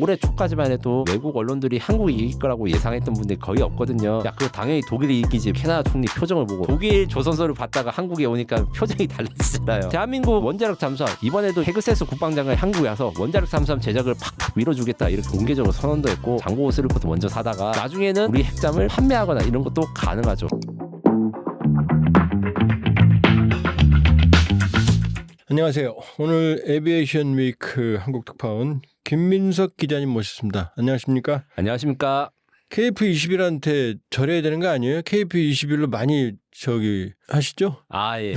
올해 초까지만 해도 외국 언론들이 한국이 이길 거라고 예상했던 분들이 거의 없거든요. 야, 그거 당연히 독일이 이기지. 캐나다 총리 표정을 보고 공길 조선소를 봤다가 한국에 오니까 표정이 달라지잖아요. 대한민국 원자력 잠수함 이번에도 헤그세스 국방장관이 한국에 와서 원자력 잠수함 제작을 팍팍 밀어주겠다 이렇게 공개적으로 선언도 했고 장고 옷을부터 먼저 사다가 나중에는 우리 핵잠을 판매하거나 이런 것도 가능하죠. 안녕하세요. 오늘 에비에이션 위크 한국 특파원 김민석 기자님 모셨습니다. 안녕하십니까? 안녕하십니까? KF21한테 절해야 되는 거 아니에요? KF21로 많이 하시죠? 아, 예.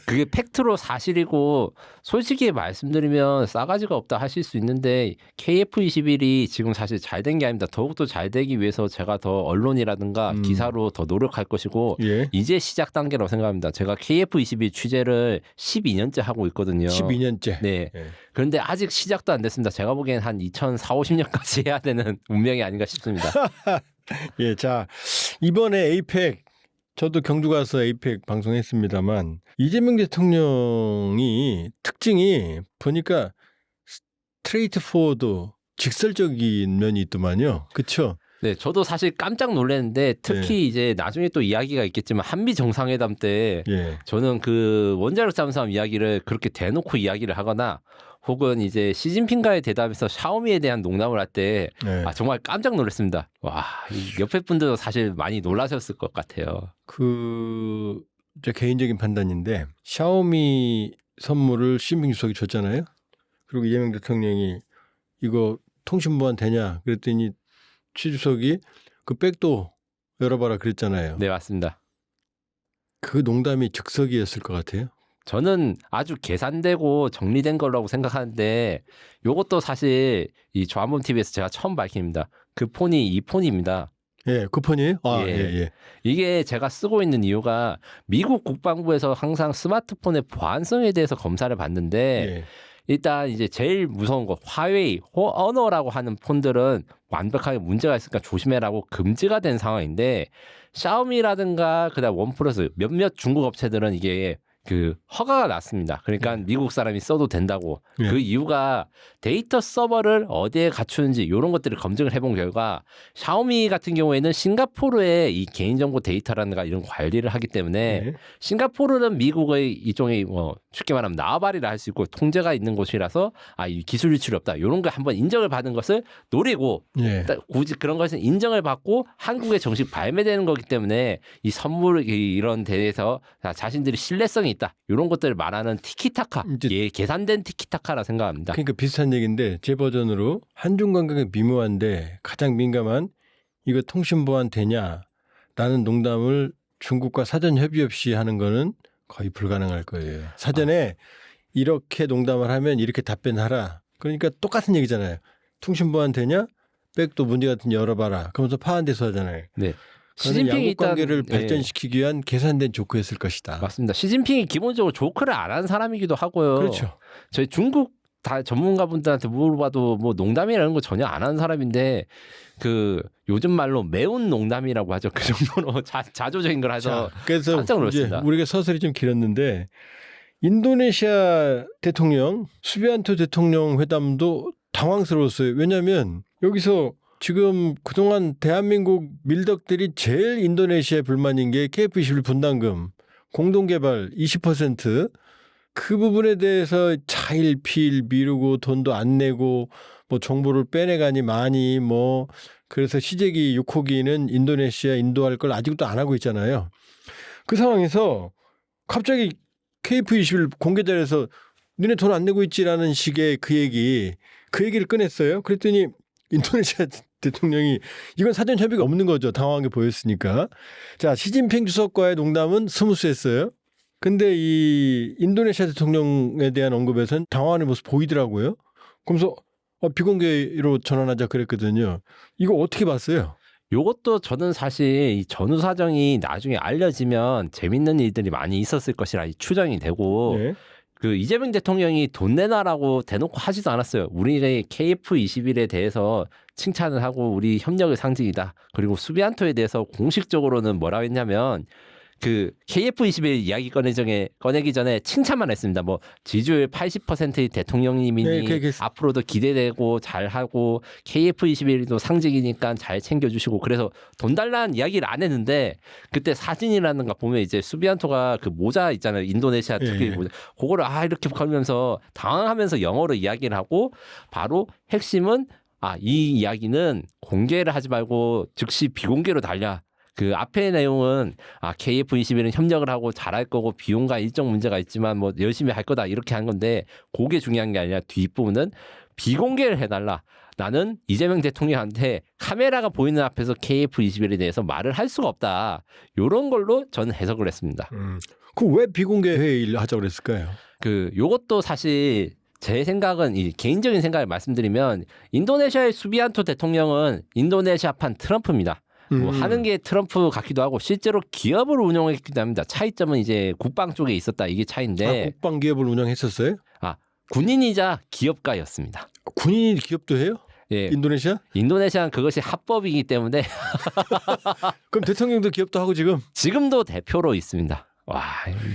그게 팩트로 사실이고 솔직히 말씀드리면 싸가지가 없다 하실 수 있는데 KF21이 지금 사실 잘 된 게 아닙니다. 더욱더 잘 되기 위해서 제가 더 언론이라든가 기사로 더 노력할 것이고 예. 이제 시작 단계라고 생각합니다. 제가 KF21 취재를 12년째 하고 있거든요. 12년째. 네. 예. 그런데 아직 시작도 안 됐습니다. 제가 보기엔 한 2040, 50년까지 해야 되는 운명이 아닌가 싶습니다. 예, 자 이번에 에이펙 저도 경주 가서 에이펙 방송했습니다만 이재명 대통령이 특징이 보니까 스트레이트 포워드 직설적인 면이 있더만요. 그렇죠? 네, 저도 사실 깜짝 놀랐는데 특히 이제 나중에 또 이야기가 있겠지만 한미 정상회담 때 예. 저는 그 원자력 잠수함 이야기를 그렇게 대놓고 이야기를 하거나 혹은 이제 시진핑과의 대담에서 샤오미에 대한 농담을 할 때 예. 정말 깜짝 놀랐습니다. 와, 이 옆에 분들도 사실 많이 놀라셨을 것 같아요. 제 개인적인 판단인데 샤오미 선물을 시진핑 주석이 줬잖아요. 그리고 이재명 대통령이 이거 통신보안 되냐 그랬더니 최 주석이 그 백도 열어봐라 그랬잖아요. 네, 맞습니다. 그 농담이 즉석이었을 것 같아요. 저는 아주 계산되고 정리된 거라고 생각하는데 요것도 사실 이 조한범 TV에서 제가 처음 밝힙니다. 그 폰이 이 폰입니다. 예, 그 폰이에요? 아, 예. 예. 이게 제가 쓰고 있는 이유가 미국 국방부에서 항상 스마트폰의 보안성에 대해서 검사를 받는데 예. 일단 이제 제일 무서운 거 화웨이, 허너라고 하는 폰들은 완벽하게 문제가 있으니까 조심해라고 금지가 된 상황인데 샤오미라든가 그다음 원플러스 몇몇 중국 업체들은 이게 그 허가가 났습니다. 그러니까 미국 사람이 써도 된다고. 예. 그 이유가 데이터 서버를 어디에 갖추는지 이런 것들을 검증을 해본 결과 샤오미 같은 경우에는 싱가포르의 이 개인정보 데이터라든가 이런 관리를 하기 때문에 예. 싱가포르는 미국의 이종의 쉽게 말하면 나와바리를 할 수 있고 통제가 있는 곳이라서 이 기술 유출이 없다. 이런 걸 한번 인정을 받은 것을 노리고 예. 굳이 그런 것은 인정을 받고 한국에 정식 발매되는 거기 때문에 이 선물 이런 데에서 자신들이 신뢰성이 있다. 이런 것들을 말하는 티키타카. 예, 계산된 티키타카라 생각합니다. 그러니까 비슷한 얘기인데 제 버전으로 한중 관계가 미묘한데 가장 민감한 이거 통신 보안 되냐? 라는 농담을 중국과 사전 협의 없이 하는 거는 거의 불가능할 거예요. 사전에 이렇게 농담을 하면 이렇게 답변하라. 그러니까 똑같은 얘기잖아요. 통신 보안 되냐? 백도 문제 같은 열어봐라. 그러면서 파한대서 하잖아요. 네. 시진핑이 양국 관계를 일단, 발전시키기 위한 계산된 조크였을 것이다. 맞습니다. 시진핑이 기본적으로 조크를 안 한 사람이기도 하고요. 그렇죠. 저희 중국 다 전문가분들한테 물어봐도 뭐 농담이라는 거 전혀 안 하는 사람인데 그 요즘 말로 매운 농담이라고 하죠. 그 정도로 자조적인 걸 해서 그래서 깜짝 놀랐습니다. 이제 우리가 서설이 좀 길었는데 인도네시아 대통령 수비안토 대통령 회담도 당황스러웠어요. 왜냐하면 여기서 지금 그동안 대한민국 밀덕들이 제일 인도네시아에 불만인 게 KF21 분담금 공동개발 20% 그 부분에 대해서 차일피일 미루고 돈도 안 내고 뭐 정보를 빼내가니 많이 그래서 시제기 6호기는 인도네시아 인도할 걸 아직도 안 하고 있잖아요. 그 상황에서 갑자기 KF21 공개 자리에서 니네 돈 안 내고 있지라는 식의 그 얘기를 꺼냈어요. 그랬더니 인도네시아 대통령이 이건 사전 협의가 없는 거죠. 당황하게 보였으니까. 자, 시진핑 주석과의 농담은 스무스했어요. 근데 이 인도네시아 대통령에 대한 언급에서는 당황하는 모습 보이더라고요. 그러면서 비공개로 전환하자 그랬거든요. 이거 어떻게 봤어요? 요것도 저는 사실 이 전후 사정이 나중에 알려지면 재밌는 일들이 많이 있었을 것이라 추정이 되고 네. 그 이재명 대통령이 돈 내놔라고 대놓고 하지도 않았어요. 우리의 KF21에 대해서 칭찬을 하고 우리 협력의 상징이다. 그리고 수비안토에 대해서 공식적으로는 뭐라고 했냐면 그 KF21 이야기 꺼내기 전에 칭찬만 했습니다. 뭐 지지율 80%의 대통령님이니 네, 앞으로도 기대되고 잘하고 KF21도 상직이니까 잘 챙겨주시고 그래서 돈 달라는 이야기를 안 했는데 그때 사진이라는가 보면 이제 수비안토가 그 모자 있잖아요. 인도네시아 특히 모자. 그거를 이렇게 걸면서 당황하면서 영어로 이야기를 하고 바로 핵심은 이 이야기는 공개를 하지 말고 즉시 비공개로 달려. 그 앞의 내용은 KF21은 협력을 하고 잘할 거고 비용과 일정 문제가 있지만 뭐 열심히 할 거다 이렇게 한 건데 그게 중요한 게 아니라 뒷부분은 비공개를 해달라. 나는 이재명 대통령한테 카메라가 보이는 앞에서 KF21에 대해서 말을 할 수가 없다. 이런 걸로 저는 해석을 했습니다. 그 왜 비공개 회의를 하자고 그랬을까요? 요것도 사실 제 생각은 이 개인적인 생각을 말씀드리면 인도네시아의 수비안토 대통령은 인도네시아판 트럼프입니다. 뭐 하는 게 트럼프 같기도 하고 실제로 기업을 운영했기도 합니다. 차이점은 이제 국방 쪽에 있었다 이게 차이인데. 국방 기업을 운영했었어요? 군인이자 기업가였습니다. 군인이 기업도 해요? 예. 인도네시아는 그것이 합법이기 때문에. 그럼 대통령도 기업도 하고 지금도 대표로 있습니다. 와,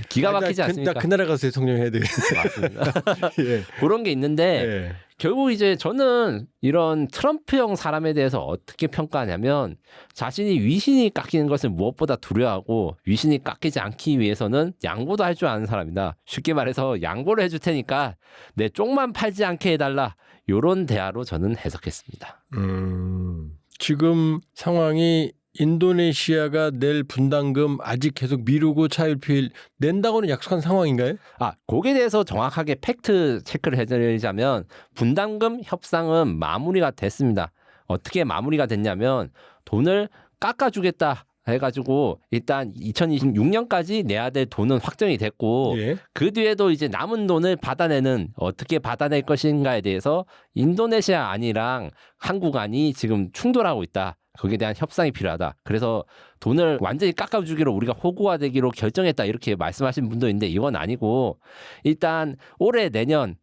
기가 막히지 않습니까? 나 그 나라 가서 대통령 해야 되겠네. 맞습니다. 예. 그런 게 있는데 예. 결국 이제 저는 이런 트럼프형 사람에 대해서 어떻게 평가하냐면 자신이 위신이 깎이는 것을 무엇보다 두려워하고 위신이 깎이지 않기 위해서는 양보도 할 줄 아는 사람이다. 쉽게 말해서 양보를 해줄 테니까 내 쪽만 팔지 않게 해달라. 이런 대화로 저는 해석했습니다. 지금 상황이 인도네시아가 낼 분담금 아직 계속 미루고 차일피일 낸다고는 약속한 상황인가요? 거기에 대해서 정확하게 팩트 체크를 해드리자면 분담금 협상은 마무리가 됐습니다. 어떻게 마무리가 됐냐면 돈을 깎아주겠다 해가지고 일단 2026년까지 내야 될 돈은 확정이 됐고 그 뒤에도 이제 남은 돈을 받아내는 어떻게 받아낼 것인가에 대해서 인도네시아 안이랑 한국 안이 지금 충돌하고 있다. 거기에 대한 협상이 필요하다. 그래서 돈을 완전히 깎아주기로 우리가 호구화되기로 결정했다. 이렇게 말씀하신 분도 있는데 이건 아니고 일단 올해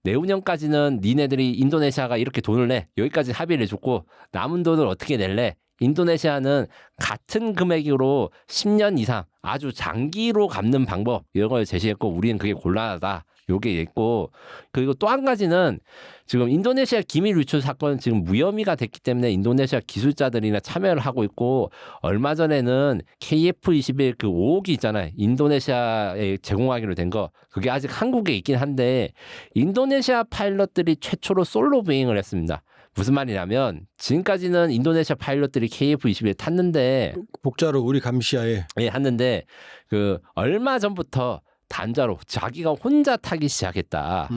내후년까지는 니네들이 인도네시아가 이렇게 돈을 내. 여기까지 합의를 해줬고 남은 돈을 어떻게 낼래? 인도네시아는 같은 금액으로 10년 이상 아주 장기로 갚는 방법 이런 걸 제시했고 우리는 그게 곤란하다. 요게 있고 그리고 또 한 가지는 지금 인도네시아 기밀 유출 사건은 지금 무혐의가 됐기 때문에 인도네시아 기술자들이나 참여를 하고 있고 얼마 전에는 KF21 그 5호기 있잖아요. 인도네시아에 제공하기로 된 거 그게 아직 한국에 있긴 한데 인도네시아 파일럿들이 최초로 솔로 비행을 했습니다. 무슨 말이냐면 지금까지는 인도네시아 파일럿들이 KF21 탔는데 복자로 우리 감시하에 했는데 그 얼마 전부터 단자로 자기가 혼자 타기 시작했다.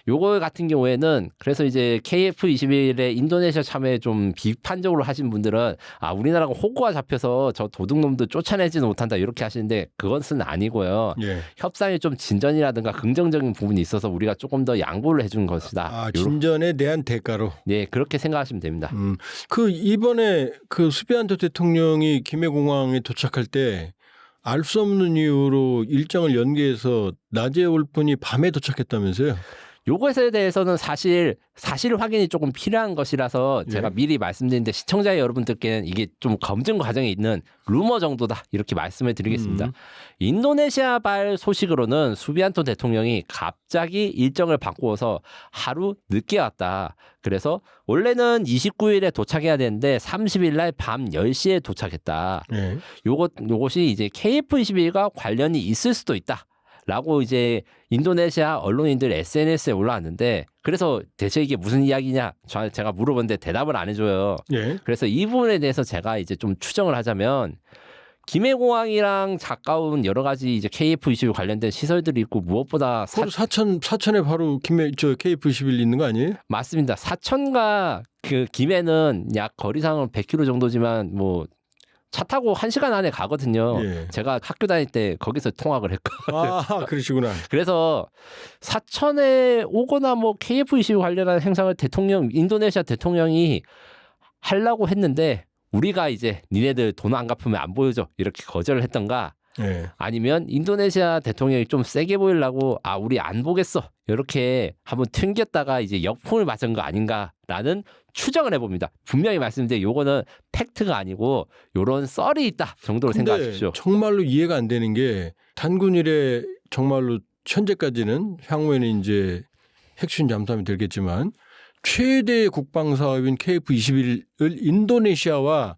요거 같은 경우에는 그래서 이제 KF21의 인도네시아 참여에 좀 비판적으로 하신 분들은 우리나라가 호구가 잡혀서 저 도둑놈들 쫓아내지는 못한다 이렇게 하시는데 그것은 아니고요. 협상이 좀 진전이라든가 긍정적인 부분이 있어서 우리가 조금 더 양보를 해준 것이다. 진전에 대한 대가로. 네, 그렇게 생각하시면 됩니다. 그 이번에 그 수비안토 대통령이 김해공항에 도착할 때 알 수 없는 이유로 일정을 연기해서 낮에 올 분이 밤에 도착했다면서요? 요것에 대해서는 사실 확인이 조금 필요한 것이라서 제가 미리 말씀드리는데 시청자 여러분들께는 이게 좀 검증 과정에 있는 루머 정도다 이렇게 말씀을 드리겠습니다. 인도네시아발 소식으로는 수비안토 대통령이 갑자기 일정을 바꾸어서 하루 늦게 왔다. 그래서 원래는 29일에 도착해야 되는데 30일 날 밤 10시에 도착했다. 요것이 이제 KF21과 관련이 있을 수도 있다. 라고 이제 인도네시아 언론인들 SNS에 올라왔는데 그래서 대체 이게 무슨 이야기냐 제가 물어봤는데 대답을 안 해줘요. 그래서 이 부분에 대해서 제가 이제 좀 추정을 하자면 김해공항이랑 가까운 여러 가지 이제 KF21 관련된 시설들이 있고 무엇보다 사천에 바로 KF21 있는 거 아니에요? 맞습니다. 사천과 그 김해는 약 거리상은 100km 정도지만 뭐 차 타고 1시간 안에 가거든요. 제가 학교 다닐 때 거기서 통학을 했거든요. 그러시구나. 그래서 사천에 오거나 뭐 KF21 관련한 행상을 인도네시아 대통령이 하려고 했는데 우리가 이제 니네들 돈 안 갚으면 안 보여줘 이렇게 거절을 했던가 예. 아니면 인도네시아 대통령이 좀 세게 보이려고 우리 안 보겠어 이렇게 한번 튕겼다가 이제 역풍을 맞은 거 아닌가라는 추정을 해봅니다. 분명히 말씀드린 요거는 팩트가 아니고 요런 썰이 있다 정도로 근데 생각하십시오. 정말로 이해가 안 되는 게 단군일에 정말로 현재까지는 향후에는 이제 핵심 잠수함이 되겠지만 최대 국방 사업인 KF-21을 인도네시아와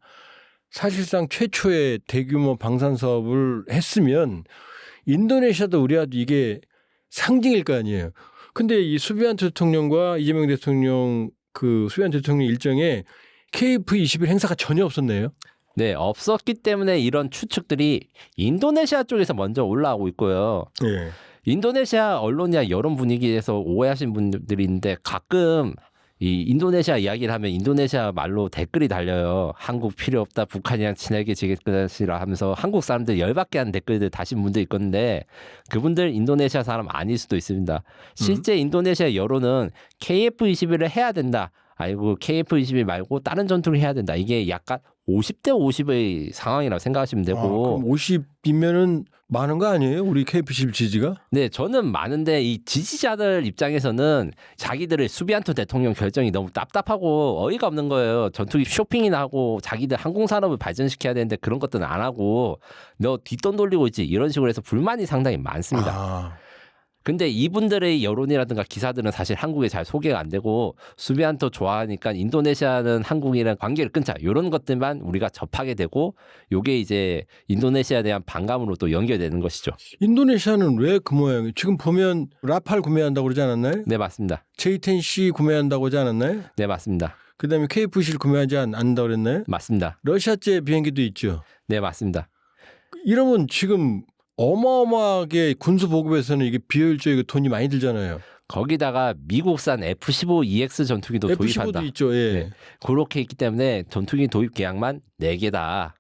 사실상 최초의 대규모 방산 사업을 했으면 인도네시아도 우리와도 이게 상징일 거 아니에요. 근데 이 수비안토 대통령과 이재명 대통령 그 수비안토 대통령 일정에 KF-21 행사가 전혀 없었네요. 네, 없었기 때문에 이런 추측들이 인도네시아 쪽에서 먼저 올라오고 있고요. 예. 인도네시아 언론이나 여론 분위기에서 오해하신 분들이 있는데 가끔 이 인도네시아 이야기를 하면 인도네시아 말로 댓글이 달려요. 한국 필요 없다. 북한이랑 친하게 지내시라 하면서 한국 사람들 열받게 하는 댓글들 다신 분들 있건데 그분들 인도네시아 사람 아닐 수도 있습니다. 실제 인도네시아 여론은 KF-21을 해야 된다. 아이고 KF-21 말고 다른 전투를 해야 된다. 이게 약간 50대 50의 상황이라고 생각하시면 되고. 그럼 50이면은 많은 거 아니에요? 우리 KF-21 지지가? 네, 저는 많은데 이 지지자들 입장에서는 자기들의 수비안토 대통령 결정이 너무 답답하고 어이가 없는 거예요. 전투기 쇼핑이나 하고 자기들 항공산업을 발전시켜야 되는데 그런 것들은 안 하고 너 뒷돈 돌리고 있지 이런 식으로 해서 불만이 상당히 많습니다. 근데 이분들의 여론이라든가 기사들은 사실 한국에 잘 소개가 안 되고 수비안토 좋아하니까 인도네시아는 한국이랑 관계를 끊자 이런 것들만 우리가 접하게 되고 요게 이제 인도네시아에 대한 반감으로 또 연결되는 것이죠. 인도네시아는 왜 그 모양이에요? 지금 보면 라팔 구매한다고 그러지 않았나요? 네, 맞습니다. J-10C 구매한다고 하지 않았나요? 네, 맞습니다. 그다음에 KF-21 구매하지 않는다고 그랬나요? 맞습니다. 러시아제 비행기도 있죠. 네, 맞습니다. 이러면 지금 어마어마하게 군수 보급에서는 이게 비효율적이고 돈이 많이 들잖아요. 거기다가 미국산 F-15EX 전투기도 도입한다. F-15도 있죠. 예. 네. 그렇게 있기 때문에 전투기 도입 계약만 4개다.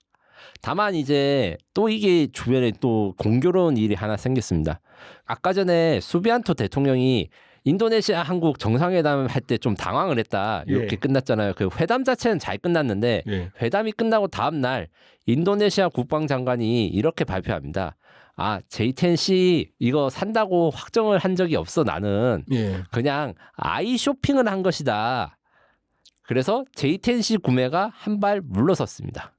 다만 이제 또 이게 주변에 또 공교로운 일이 하나 생겼습니다. 아까 전에 수비안토 대통령이 인도네시아 한국 정상회담 할 때 좀 당황을 했다. 이렇게 예. 끝났잖아요. 그 회담 자체는 잘 끝났는데 예. 회담이 끝나고 다음 날 인도네시아 국방장관이 이렇게 발표합니다. J-10C 이거 산다고 확정을 한 적이 없어 나는. 예. 그냥 아이 쇼핑을 한 것이다. 그래서 J-10C 구매가 한 발 물러섰습니다.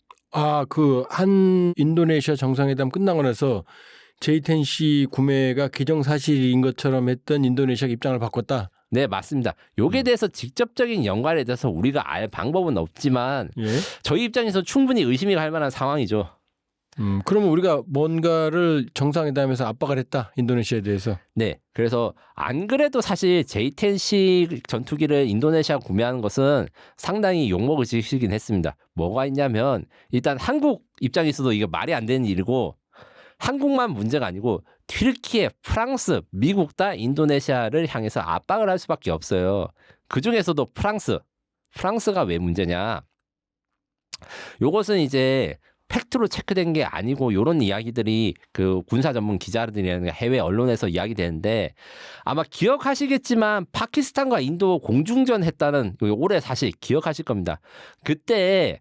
그 한 인도네시아 정상회담 끝나고 나서 J-10C 구매가 기정사실인 것처럼 했던 인도네시아 입장을 바꿨다. 네, 맞습니다. 요게 대해서 직접적인 연관에 대해서 우리가 알 방법은 없지만 예. 저희 입장에서 충분히 의심이 갈 만한 상황이죠. 그러면 우리가 뭔가를 정상회담에서 압박을 했다. 인도네시아에 대해서. 네. 그래서 안 그래도 사실 J-10C 전투기를 인도네시아 구매하는 것은 상당히 욕먹을 짓이긴 했습니다. 뭐가 있냐면 일단 한국 입장에서도 이거 말이 안 되는 일이고 한국만 문제가 아니고 튀르키예, 프랑스, 미국 다 인도네시아를 향해서 압박을 할 수밖에 없어요. 그중에서도 프랑스가 왜 문제냐. 요것은 이제 팩트로 체크된 게 아니고 이런 이야기들이 그 군사 전문 기자들이나 해외 언론에서 이야기되는데 아마 기억하시겠지만 파키스탄과 인도 공중전 했다는 올해 사실 기억하실 겁니다. 그때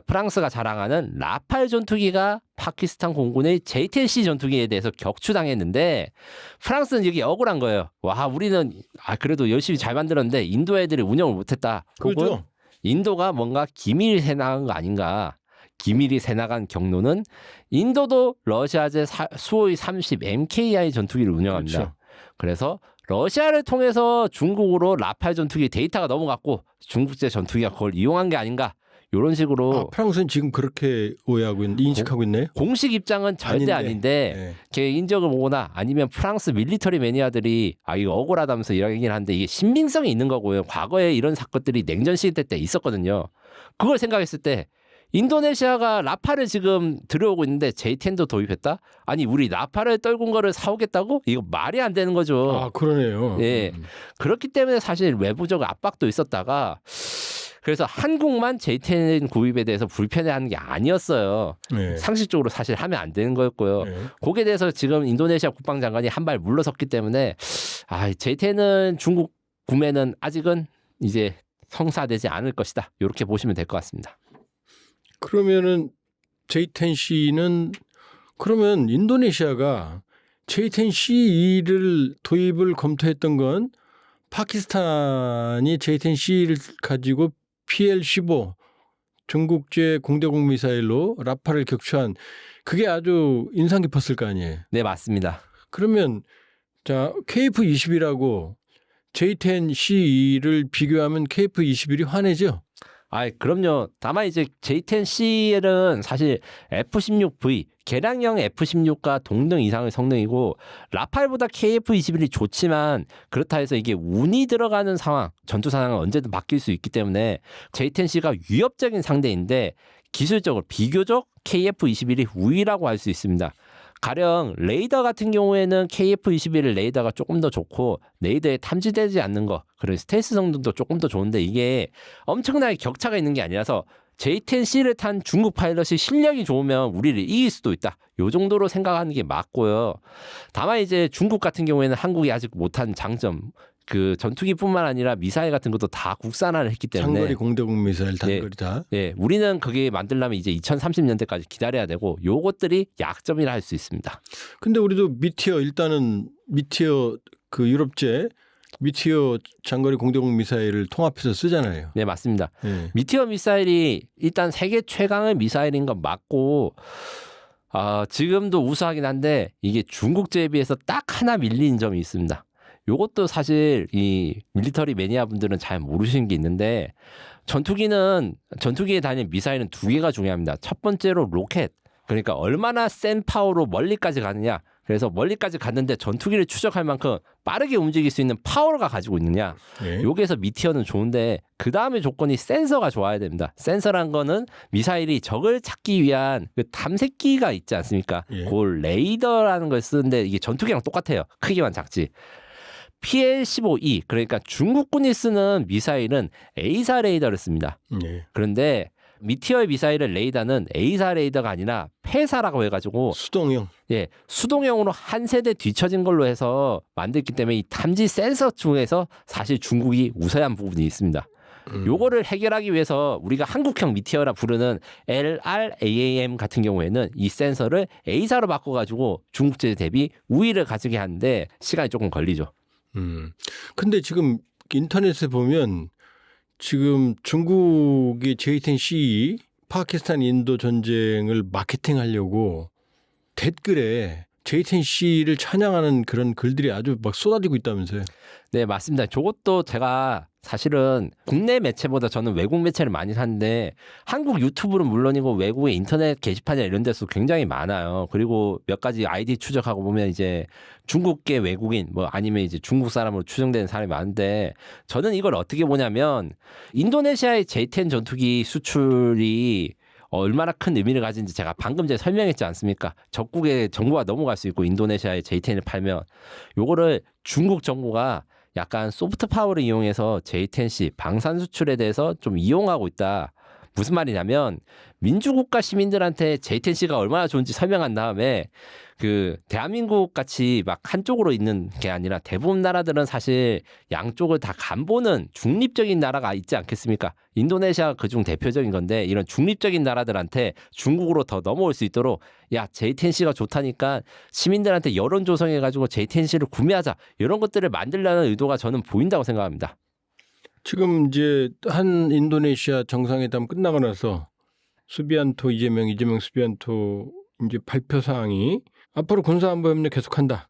프랑스가 자랑하는 라팔 전투기가 파키스탄 공군의 J-10C 전투기에 대해서 격추당했는데 프랑스는 여기 억울한 거예요. 와, 우리는 그래도 열심히 잘 만들었는데 인도 애들이 운영을 못했다. 혹은 그렇죠. 인도가 뭔가 기밀이 새나간 거 아닌가. 기밀이 새나간 경로는 인도도 러시아제 수호이 30 MKI 전투기를 운영합니다. 그렇죠. 그래서 러시아를 통해서 중국으로 라팔 전투기 데이터가 넘어갔고 중국제 전투기가 그걸 이용한 게 아닌가. 이런 식으로 프랑스는 지금 그렇게 오해하고 인식하고 있네요. 공식 입장은 절대 아닌데 네. 개인적으로 보거나 아니면 프랑스 밀리터리 매니아들이 이거 억울하다면서 이야기를 하는데 이게 신빙성이 있는 거고요. 과거에 이런 사건들이 냉전 시대 때 있었거든요. 그걸 생각했을 때 인도네시아가 라팔을 지금 들여오고 있는데 J-10도 도입했다? 아니 우리 라팔을 떨군 거를 사오겠다고? 이거 말이 안 되는 거죠. 그러네요. 예. 그렇기 때문에 사실 외부적 압박도 있었다가 그래서 한국만 J-10 구입에 대해서 불편해하는 게 아니었어요. 네. 상식적으로 사실 하면 안 되는 거였고요. 네. 거기에 대해서 지금 인도네시아 국방장관이 한 발 물러섰기 때문에 J-10은 중국 구매는 아직은 이제 성사되지 않을 것이다. 이렇게 보시면 될 것 같습니다. 그러면은 J-10C는 그러면 인도네시아가 J-10C를 도입을 검토했던 건 파키스탄이 J-10C를 가지고 PL-15 전국제 공대공 미사일로 라파를 격추한 그게 아주 인상 깊었을 거 아니에요. 네, 맞습니다. 그러면 자 KF-21하고 J-10C를 비교하면 KF-21이 화내죠? 그럼요. 다만 이제 J-10C는 사실 F-16V 개량형 F-16과 동등 이상의 성능이고 라팔보다 KF-21이 좋지만 그렇다 해서 이게 운이 들어가는 상황, 전투 상황은 언제든 바뀔 수 있기 때문에 J-10C가 위협적인 상대인데 기술적으로 비교적 KF-21이 우위라고 할 수 있습니다. 가령 레이더 같은 경우에는 KF-21 레이더가 조금 더 좋고 레이더에 탐지되지 않는 거 그리고 스텔스 성능도 조금 더 좋은데 이게 엄청나게 격차가 있는 게 아니라서 J-10C를 탄 중국 파일럿이 실력이 좋으면 우리를 이길 수도 있다. 요 정도로 생각하는 게 맞고요. 다만 이제 중국 같은 경우에는 한국이 아직 못한 장점 그 전투기뿐만 아니라 미사일 같은 것도 다 국산화를 했기 때문에 장거리 공대공 미사일 단거리 다. 네, 우리는 그게 만들려면 이제 2030년대까지 기다려야 되고 요것들이 약점이라 할 수 있습니다. 근데 우리도 미티어 일단은 미티어 그 유럽제 미티어 장거리 공대공 미사일을 통합해서 쓰잖아요. 네, 맞습니다. 네. 미티어 미사일이 일단 세계 최강의 미사일인 건 맞고 지금도 우수하긴 한데 이게 중국제에 비해서 딱 하나 밀리는 점이 있습니다. 요것도 사실 이 밀리터리 매니아 분들은 잘 모르시는 게 있는데 전투기에 다니는 미사일은 두 개가 중요합니다. 첫 번째로 로켓. 그러니까 얼마나 센 파워로 멀리까지 가느냐. 그래서 멀리까지 갔는데 전투기를 추적할 만큼 빠르게 움직일 수 있는 파워가 가지고 있느냐. 네. 여기에서 미티어는 좋은데 그 다음에 조건이 센서가 좋아야 됩니다. 센서란 거는 미사일이 적을 찾기 위한 그 탐색기가 있지 않습니까? 예. 그 레이더라는 걸 쓰는데 이게 전투기랑 똑같아요. 크기만 작지. PL-15E 그러니까 중국군이 쓰는 미사일은 A사 레이더를 씁니다. 네. 그런데 미티어의 미사일의 레이더는 A사 레이더가 아니라 폐사라고 해가지고 수동형. 수동형으로 한 세대 뒤처진 걸로 해서 만들기 때문에 이 탐지 센서 중에서 사실 중국이 우세한 부분이 있습니다. 요거를 해결하기 위해서 우리가 한국형 미티어라 부르는 LRAAM 같은 경우에는 이 센서를 A사로 바꿔가지고 중국제 대비 우위를 가지게 하는데 시간이 조금 걸리죠. 근데 지금 인터넷에 보면 지금 중국이 J-10C 파키스탄 인도 전쟁을 마케팅하려고 댓글에 J-10C를 찬양하는 그런 글들이 아주 막 쏟아지고 있다면서요. 네, 맞습니다. 저것도 제가 사실은 국내 매체보다 저는 외국 매체를 많이 사는데 한국 유튜브는 물론이고 외국의 인터넷 게시판이나 이런 데서 굉장히 많아요. 그리고 몇 가지 아이디 추적하고 보면 이제 중국계 외국인 뭐 아니면 이제 중국 사람으로 추정되는 사람이 많은데 저는 이걸 어떻게 보냐면 인도네시아의 J-10 전투기 수출이 얼마나 큰 의미를 가진지 제가 방금 전에 설명했지 않습니까? 적국의 정보가 넘어갈 수 있고 인도네시아의 J-10을 팔면 요거를 중국 정부가 약간 소프트 파워를 이용해서 J-10C 방산 수출에 대해서 좀 이용하고 있다. 무슨 말이냐면 민주국가 시민들한테 J-10C가 얼마나 좋은지 설명한 다음에 그 대한민국 같이 막 한쪽으로 있는 게 아니라 대부분 나라들은 사실 양쪽을 다 간보는 중립적인 나라가 있지 않겠습니까? 인도네시아가 그중 대표적인 건데 이런 중립적인 나라들한테 중국으로 더 넘어올 수 있도록 야 J-10C가 좋다니까 시민들한테 여론 조성해가지고 J-10C를 구매하자 이런 것들을 만들려는 의도가 저는 보인다고 생각합니다. 지금 이제 한 인도네시아 정상회담 끝나고 나서 수비안토 이재명 수비안토 이제 발표 사항이 앞으로 군사안보협력 계속한다.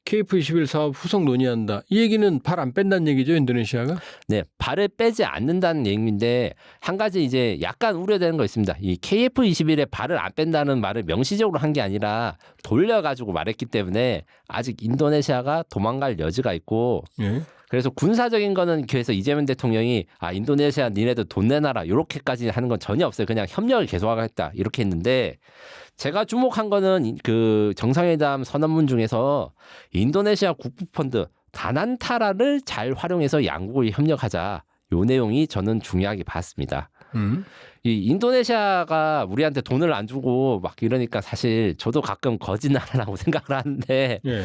KF-21 사업 후속 논의한다. 이 얘기는 발 안 뺀다는 얘기죠, 인도네시아가? 네, 발을 빼지 않는다는 얘기인데 한 가지 이제 약간 우려되는 거 있습니다. 이 KF-21에 발을 안 뺀다는 말을 명시적으로 한 게 아니라 돌려가지고 말했기 때문에 아직 인도네시아가 도망갈 여지가 있고 예. 그래서 군사적인 거는 그래서 이재명 대통령이 인도네시아 니네들 돈 내놔라 이렇게까지 하는 건 전혀 없어요. 그냥 협력을 계속하겠다 이렇게 했는데 제가 주목한 거는 그 정상회담 선언문 중에서 인도네시아 국부펀드 다난타라를 잘 활용해서 양국이 협력하자 요 내용이 저는 중요하게 봤습니다. 이 인도네시아가 우리한테 돈을 안 주고 막 이러니까 사실 저도 가끔 거짓 나라라고 생각을 하는데 예.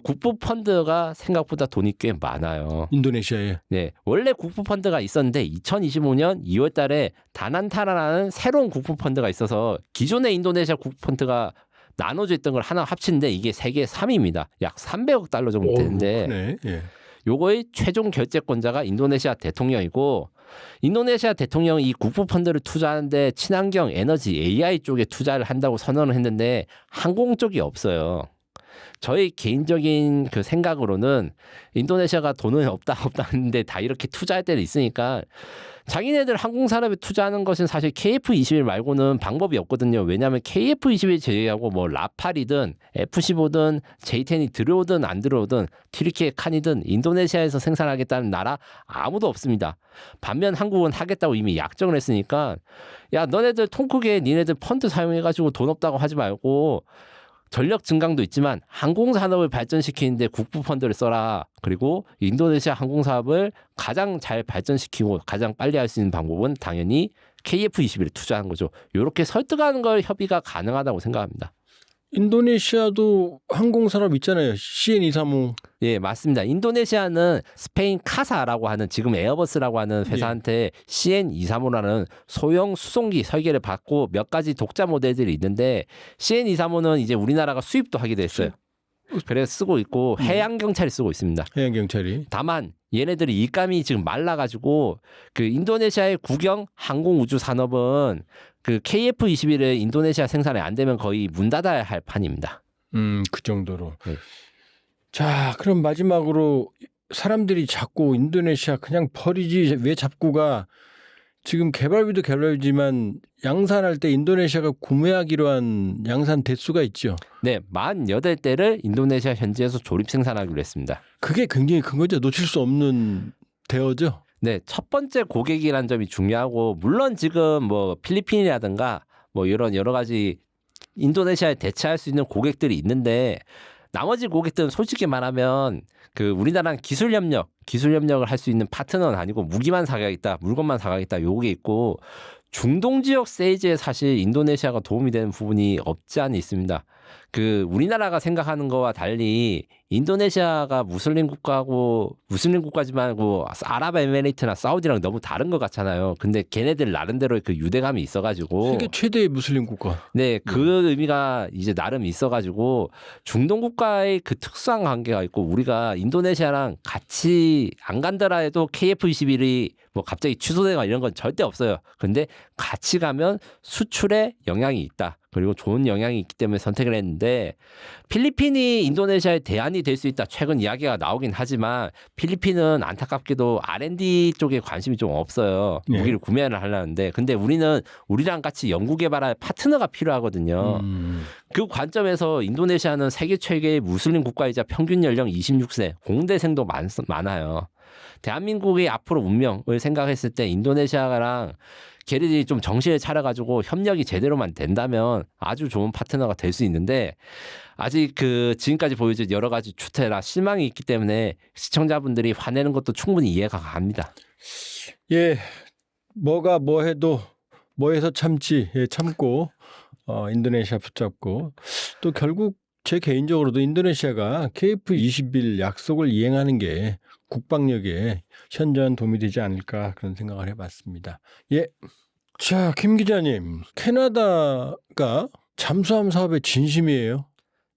국부 펀드가 생각보다 돈이 꽤 많아요. 인도네시아에. 네, 원래 국부 펀드가 있었는데 2025년 2월 달에 다난타라는 새로운 국부 펀드가 있어서 기존의 인도네시아 국부 펀드가 나눠져 있던 걸 하나 합친데 이게 세계 3위입니다. 약 300억 달러 정도 되는데 크네. 예. 요거의 최종 결재권자가 인도네시아 대통령이고 인도네시아 대통령이 이 국부 펀드를 투자하는데 친환경 에너지 AI 쪽에 투자를 한다고 선언을 했는데 항공 쪽이 없어요. 저희 개인적인 그 생각으로는 인도네시아가 돈은 없다 했는데 다 이렇게 투자할 때는 있으니까 자기네들 항공산업에 투자하는 것은 사실 KF21 말고는 방법이 없거든요. 왜냐하면 KF21 제외하고 뭐 라팔이든 F-15든 J10이 들어오든 안 들어오든 튀르키예 칸이든 인도네시아에서 생산하겠다는 나라 아무도 없습니다. 반면 한국은 하겠다고 이미 약정을 했으니까 야 너네들 통 크게 니네들 펀드 사용해가지고 돈 없다고 하지 말고 전력 증강도 있지만 항공산업을 발전시키는데 국부 펀드를 써라. 그리고 인도네시아 항공사업을 가장 잘 발전시키고 가장 빨리 할 수 있는 방법은 당연히 KF21에 투자하는 거죠. 이렇게 설득하는 걸 협의가 가능하다고 생각합니다. 인도네시아도 항공산업 있잖아요. CN235. 예, 맞습니다. 인도네시아는 스페인 카사라고 하는 지금 에어버스라고 하는 회사한테 CN235라는 소형 수송기 설계를 받고 몇 가지 독자 모델들이 있는데 CN235는 이제 우리나라가 수입도 하게 됐어요. 그래서 쓰고 있고 해양 경찰이 쓰고 있습니다. 해양 경찰이. 다만 얘네들이 입감이 지금 말라가지고 그 인도네시아의 국영 항공 우주 산업은 그 KF21을 인도네시아 생산이 안 되면 거의 문 닫아야 할 판입니다. 그 정도로. 네. 자, 그럼 마지막으로 사람들이 자꾸 인도네시아 그냥 버리지 왜 잡고 가? 지금 개발비도 개발비지만 양산할 때 인도네시아가 구매하기로 한 양산 대수가 있죠. 네, 48대를 인도네시아 현지에서 조립 생산하기로 했습니다. 그게 굉장히 큰 거죠. 놓칠 수 없는 대어죠. 네, 첫 번째 고객이라는 점이 중요하고 물론 지금 뭐 필리핀이라든가 뭐 이런 여러 가지 인도네시아에 대체할 수 있는 고객들이 있는데 나머지 고객들은 솔직히 말하면 그 우리나라랑 기술 협력을 할 수 있는 파트너는 아니고 무기만 사가겠다, 물건만 사가겠다 요게 있고 중동 지역 세이즈에 사실 인도네시아가 도움이 되는 부분이 없지 않아 있습니다. 그 우리나라가 생각하는 거와 달리 인도네시아가 무슬림 국가지만 아랍에미레이트나 사우디랑 너무 다른 것 같잖아요. 근데 걔네들 나름대로 그 유대감이 있어가지고 세계 최대의 무슬림 국가. 네, 그 의미가 이제 나름 있어가지고 중동 국가의 그 특수한 관계가 있고 우리가 인도네시아랑 같이 안 간다라 해도 KF21이 뭐 갑자기 취소되거나 이런 건 절대 없어요. 근데 같이 가면 수출에 영향이 있다. 그리고 좋은 영향이 있기 때문에 선택을 했는데 필리핀이 인도네시아의 대안이 될 수 있다. 최근 이야기가 나오긴 하지만 필리핀은 안타깝게도 R&D 쪽에 관심이 좀 없어요. 네. 무기를 구매를 하려는데 근데 우리랑 같이 연구개발할 파트너가 필요하거든요. 그 관점에서 인도네시아는 세계 최대의 무슬림 국가이자 평균 연령 26세, 공대생도 많아요. 대한민국의 앞으로 운명을 생각했을 때 인도네시아랑 걔네들이 좀 정신을 차려가지고 협력이 제대로만 된다면 아주 좋은 파트너가 될 수 있는데 아직 그 지금까지 보여준 여러 가지 추태나 실망이 있기 때문에 시청자분들이 화내는 것도 충분히 이해가 갑니다. 예, 뭐가 뭐 해도 뭐해서 참지. 예, 참고 인도네시아 붙잡고 또 결국 제 개인적으로도 인도네시아가 KF21 약속을 이행하는 게 국방력에 현저한 도움이 되지 않을까 그런 생각을 해봤습니다. 예. 자, 김 기자님, 캐나다가 잠수함 사업의 진심이에요?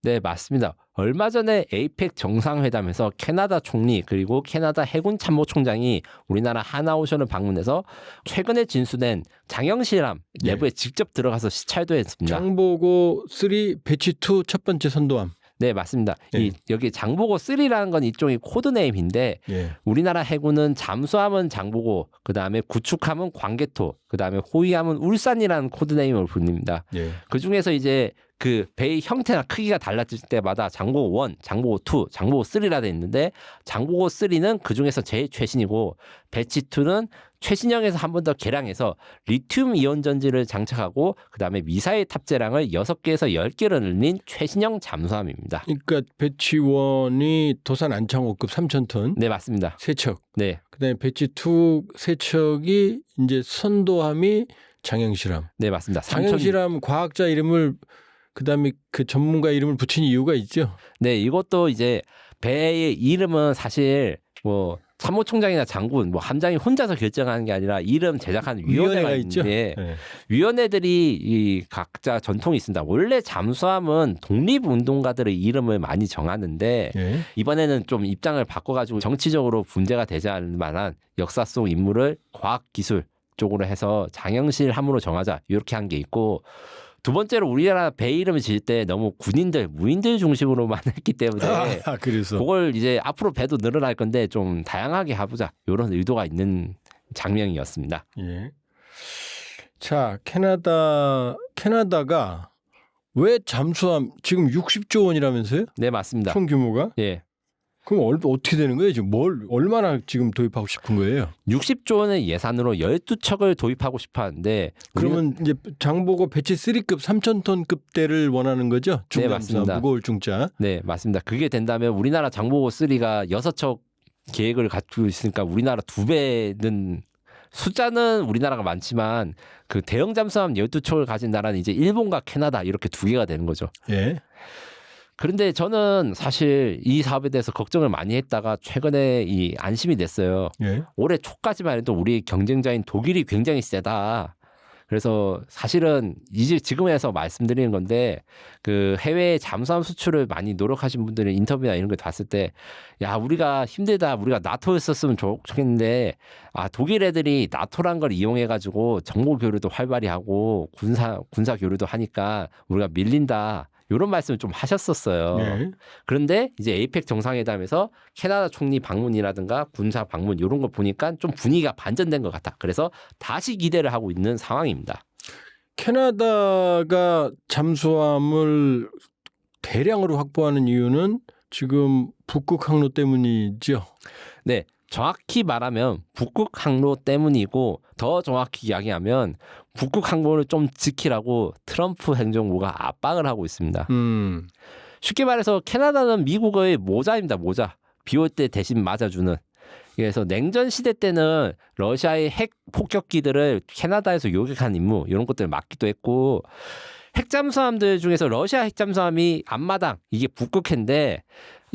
네, 맞습니다. 얼마 전에 에이펙 정상회담에서 캐나다 총리 그리고 캐나다 해군 참모총장이 우리나라 하나오션을 방문해서 최근에 진수된 장영실함 내부에 직접 들어가서 시찰도 했습니다. 장보고 3 배치 2 첫 번째 선도함. 네, 맞습니다. 네. 여기 장보고 3라는 건 일종의 코드네임인데 예. 우리나라 해군은 잠수함은 장보고 그다음에 구축함은 광개토 그다음에 호위함은 울산이라는 코드네임을 부릅니다. 예. 그중에서 이제 그 배의 형태나 크기가 달라질 때마다 장보고 1, 장보고 2, 장보고 3라 돼 있는데 장보고 3는 그중에서 제일 최신이고 배치 2는 최신형에서 한 번 더 개량해서 리튬 이온 전지를 장착하고 그다음에 미사일 탑재량을 6개에서 10개로 늘린 최신형 잠수함입니다. 그러니까 배치 1이 도산 안창호급 3,000톤. 네, 맞습니다. 세 척. 네. 그다음에 배치 2 세 척이 이제 선도함이 장영실함. 네, 맞습니다. 장영실함 과학자 이름을 그다음에 그 전문가 이름을 붙인 이유가 있죠. 네, 이것도 이제 배의 이름은 사실 뭐 참모총장이나 장군, 뭐 함장이 혼자서 결정하는 게 아니라 이름 제작하는 위원회가 있죠. 있는데 네. 위원회들이 이 각자 전통이 있습니다. 원래 잠수함은 독립운동가들의 이름을 많이 정하는데 네. 이번에는 좀 입장을 바꿔가지고 정치적으로 문제가 되지 않을 만한 역사 속 인물을 과학기술 쪽으로 해서 장영실 함으로 정하자 이렇게 한 게 있고 두 번째로 우리나라 배 이름을 지을 때 너무 군인들, 무인들 중심으로만 했기 때문에 그래서 그걸 이제 앞으로 배도 늘어날 건데 좀 다양하게 해보자 이런 의도가 있는 장면이었습니다. 예. 자, 캐나다가 왜 잠수함 지금 60조 원이라면서요? 네, 맞습니다. 총 규모가? 예. 그럼 어떻게 되는 거예요? 지금 얼마나 지금 도입하고 싶은 거예요? 60조 원의 예산으로 12척을 도입하고 싶어 하는데 그러면 이제 장보고 배치 3급 3,000톤급대를 원하는 거죠? 네, 중잠수함, 맞습니다. 무거울 중자. 네, 맞습니다. 그게 된다면 우리나라 장보고 3가 6척 계획을 갖고 있으니까 우리나라 2배는 숫자는 우리나라가 많지만 그 대형 잠수함 12척을 가진 나라는 이제 일본과 캐나다 이렇게 두 개가 되는 거죠. 예. 그런데 저는 사실 이 사업에 대해서 걱정을 많이 했다가 최근에 이 안심이 됐어요. 예. 올해 초까지만 해도 우리 경쟁자인 독일이 굉장히 세다. 그래서 사실은 이제 지금에서 말씀드리는 건데 그 해외 잠수함 수출을 많이 노력하신 분들은 인터뷰나 이런 거 봤을 때 야 우리가 힘들다 우리가 나토였었으면 좋겠는데 아 독일 애들이 나토란 걸 이용해 가지고 정보 교류도 활발히 하고 군사 교류도 하니까 우리가 밀린다. 이런 말씀을 좀 하셨었어요. 네. 그런데 이제 에이펙 정상회담에서 캐나다 총리 방문이라든가 군사 방문 이런 거 보니까 좀 분위기가 반전된 것 같아. 그래서 다시 기대를 하고 있는 상황입니다. 캐나다가 잠수함을 대량으로 확보하는 이유는 지금 북극 항로 때문이죠. 네. 정확히 말하면 북극 항로 때문이고 더 정확히 이야기하면 북극 항로를 좀 지키라고 트럼프 행정부가 압박을 하고 있습니다. 쉽게 말해서 캐나다는 미국의 모자입니다. 모자. 비 올 때 대신 맞아주는. 그래서 냉전 시대 때는 러시아의 핵 폭격기들을 캐나다에서 요격한 임무 이런 것들을 맡기도 했고 핵잠수함들 중에서 러시아 핵잠수함이 앞마당 이게 북극해인데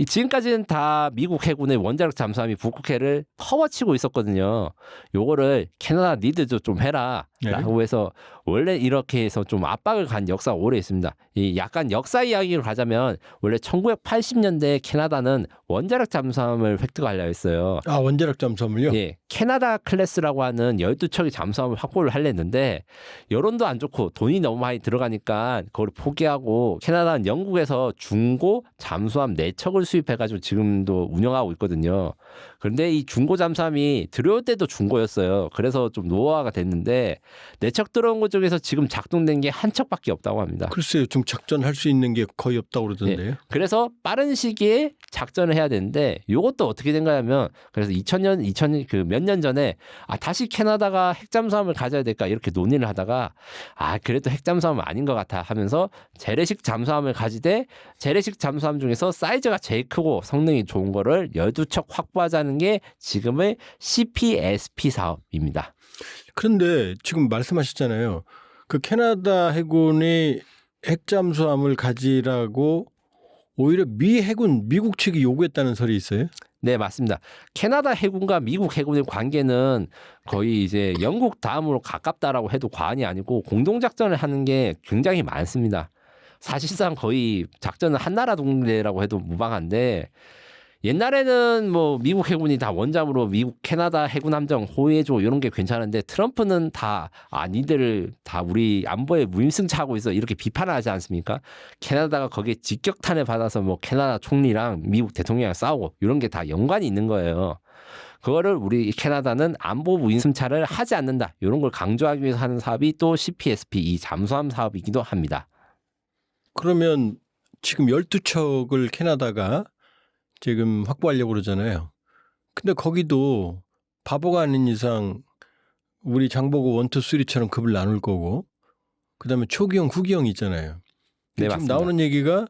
지금까지는 다 미국 해군의 원자력 잠수함이 북극해를 커버치고 있었거든요. 요거를 캐나다 니들도 좀 해라 라고 해서 원래 이렇게 해서 좀 압박을 간 역사가 오래 있습니다. 이 약간 역사 이야기를 가자면 원래 1980년대 캐나다는 원자력 잠수함을 획득하려 했어요. 아, 원자력 잠수함을요? 예. 캐나다 클래스라고 하는 12척의 잠수함을 확보를 하려 했는데 여론도 안 좋고 돈이 너무 많이 들어가니까 그걸 포기하고 캐나다는 영국에서 중고 잠수함 4척을 수입해가지고 지금도 운영하고 있거든요. 그런데 이 중고 잠수함이 들어올 때도 중고였어요. 그래서 좀 노후화가 됐는데 4척 들어온 것 중에서 지금 작동된 게 한 척밖에 없다고 합니다. 글쎄요. 지금 작전할 수 있는 게 거의 없다고 그러던데요. 그래서 빠른 시기에 작전을 해야 되는데 이것도 어떻게 된 거냐면 그래서 2000년 그 몇 년 전에 다시 캐나다가 핵잠수함을 가져야 될까 이렇게 논의를 하다가 그래도 핵잠수함은 아닌 것 같아 하면서 재래식 잠수함을 가지되 재래식 잠수함 중에서 사이즈가 제일 크고 성능이 좋은 거를 12척 확보하자는 게 지금의 CPSP 사업입니다. 그런데 지금 말씀하셨잖아요. 그 캐나다 해군이 핵잠수함을 가지라고 오히려 미국 측이 요구했다는 설이 있어요? 네, 맞습니다. 캐나다 해군과 미국 해군의 관계는 거의 이제 영국 다음으로 가깝다라고 해도 과언이 아니고 공동작전을 하는 게 굉장히 많습니다. 사실상 거의 작전은 한나라 동네라고 해도 무방한데 옛날에는 뭐 미국 해군이 다 원잠으로 미국 캐나다 해군 함정 호위해줘 이런 게 괜찮은데 트럼프는 다 니들 다 우리 안보에 무임승차하고 있어 이렇게 비판을 하지 않습니까? 캐나다가 거기에 직격탄을 받아서 뭐 캐나다 총리랑 미국 대통령이랑 싸우고 이런 게 다 연관이 있는 거예요. 그거를 우리 캐나다는 안보 무임승차를 하지 않는다 이런 걸 강조하기 위해서 하는 사업이 또 CPSP 이 잠수함 사업이기도 합니다. 그러면 지금 12척을 캐나다가 지금 확보하려고 그러잖아요. 근데 거기도 바보가 아닌 이상 우리 장보고 1, 2, 3처럼 급을 나눌 거고 그다음에 초기형, 후기형 있잖아요. 네, 지금 맞습니다. 나오는 얘기가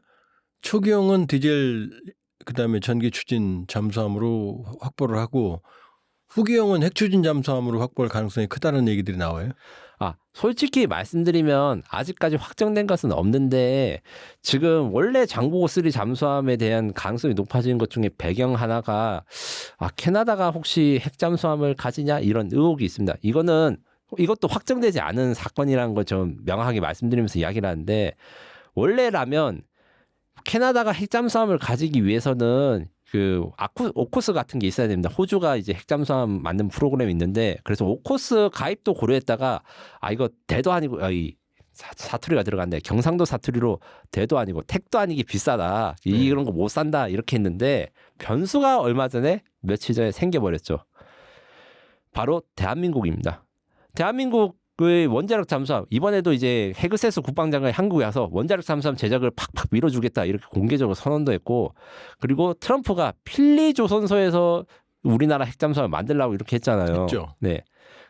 초기형은 디젤 그다음에 전기 추진 잠수함으로 확보를 하고 후기형은 핵 추진 잠수함으로 확보할 가능성이 크다는 얘기들이 나와요. 솔직히 말씀드리면 아직까지 확정된 것은 없는데 지금 원래 장보고 3 잠수함에 대한 가능성이 높아지는 것 중에 배경 하나가 캐나다가 혹시 핵 잠수함을 가지냐 이런 의혹이 있습니다. 이것도 확정되지 않은 사건이라는 걸 좀 명확하게 말씀드리면서 이야기를 하는데 원래라면 캐나다가 핵 잠수함을 가지기 위해서는 그 오코스 같은 게 있어야 됩니다. 호주가 이제 핵잠수함 만든 프로그램이 있는데 그래서 오코스 가입도 고려했다가 이거 대도 아니고 이 사투리가 들어갔네. 경상도 사투리로 대도 아니고 택도 아니기 비싸다. 이런 거 못 산다 이렇게 했는데 변수가 얼마 전에 며칠 전에 생겨버렸죠. 바로 대한민국입니다. 대한민국의 원자력 잠수함 이번에도 이제 헤그세스 국방장관이 한국에 와서 원자력 잠수함 제작을 팍팍 밀어주겠다 이렇게 공개적으로 선언도 했고 그리고 트럼프가 필리 조선소에서 우리나라 핵잠수함을 만들라고 이렇게 했잖아요. 했죠. 네.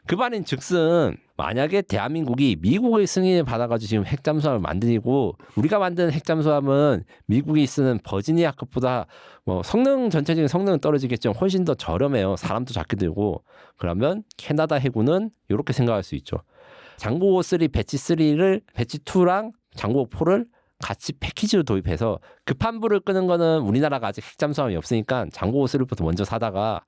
그 말인 즉슨 만약에 대한민국이 미국의 승인을 받아가지고 지금 핵잠수함을 만들고 우리가 만든 핵잠수함은 미국이 쓰는 버지니아급보다 뭐 전체적인 성능은 떨어지겠지만 훨씬 더 저렴해요. 사람도 작게 들고 그러면 캐나다 해군은 이렇게 생각할 수 있죠. 장보고 3 배치 3를 배치 2랑 장보고 4를 같이 패키지로 도입해서 급한 불을 끄는 거는 우리나라가 아직 핵잠수함이 없으니까 장보고 3부터 먼저 사다가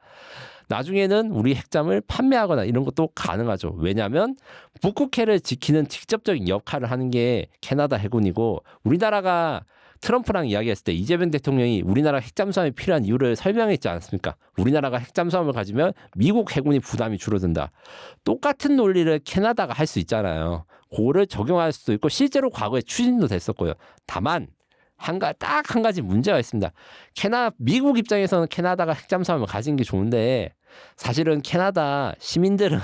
나중에는 우리 핵잠을 판매하거나 이런 것도 가능하죠. 왜냐하면 북극해를 지키는 직접적인 역할을 하는 게 캐나다 해군이고 우리나라가 트럼프랑 이야기했을 때 이재명 대통령이 우리나라 핵잠수함이 필요한 이유를 설명했지 않습니까? 우리나라가 핵잠수함을 가지면 미국 해군이 부담이 줄어든다. 똑같은 논리를 캐나다가 할 수 있잖아요. 그거를 적용할 수도 있고 실제로 과거에 추진도 됐었고요. 다만 딱 한 가지 문제가 있습니다. 미국 입장에서는 캐나다가 핵잠수함을 가진 게 좋은데 사실은 캐나다 시민들은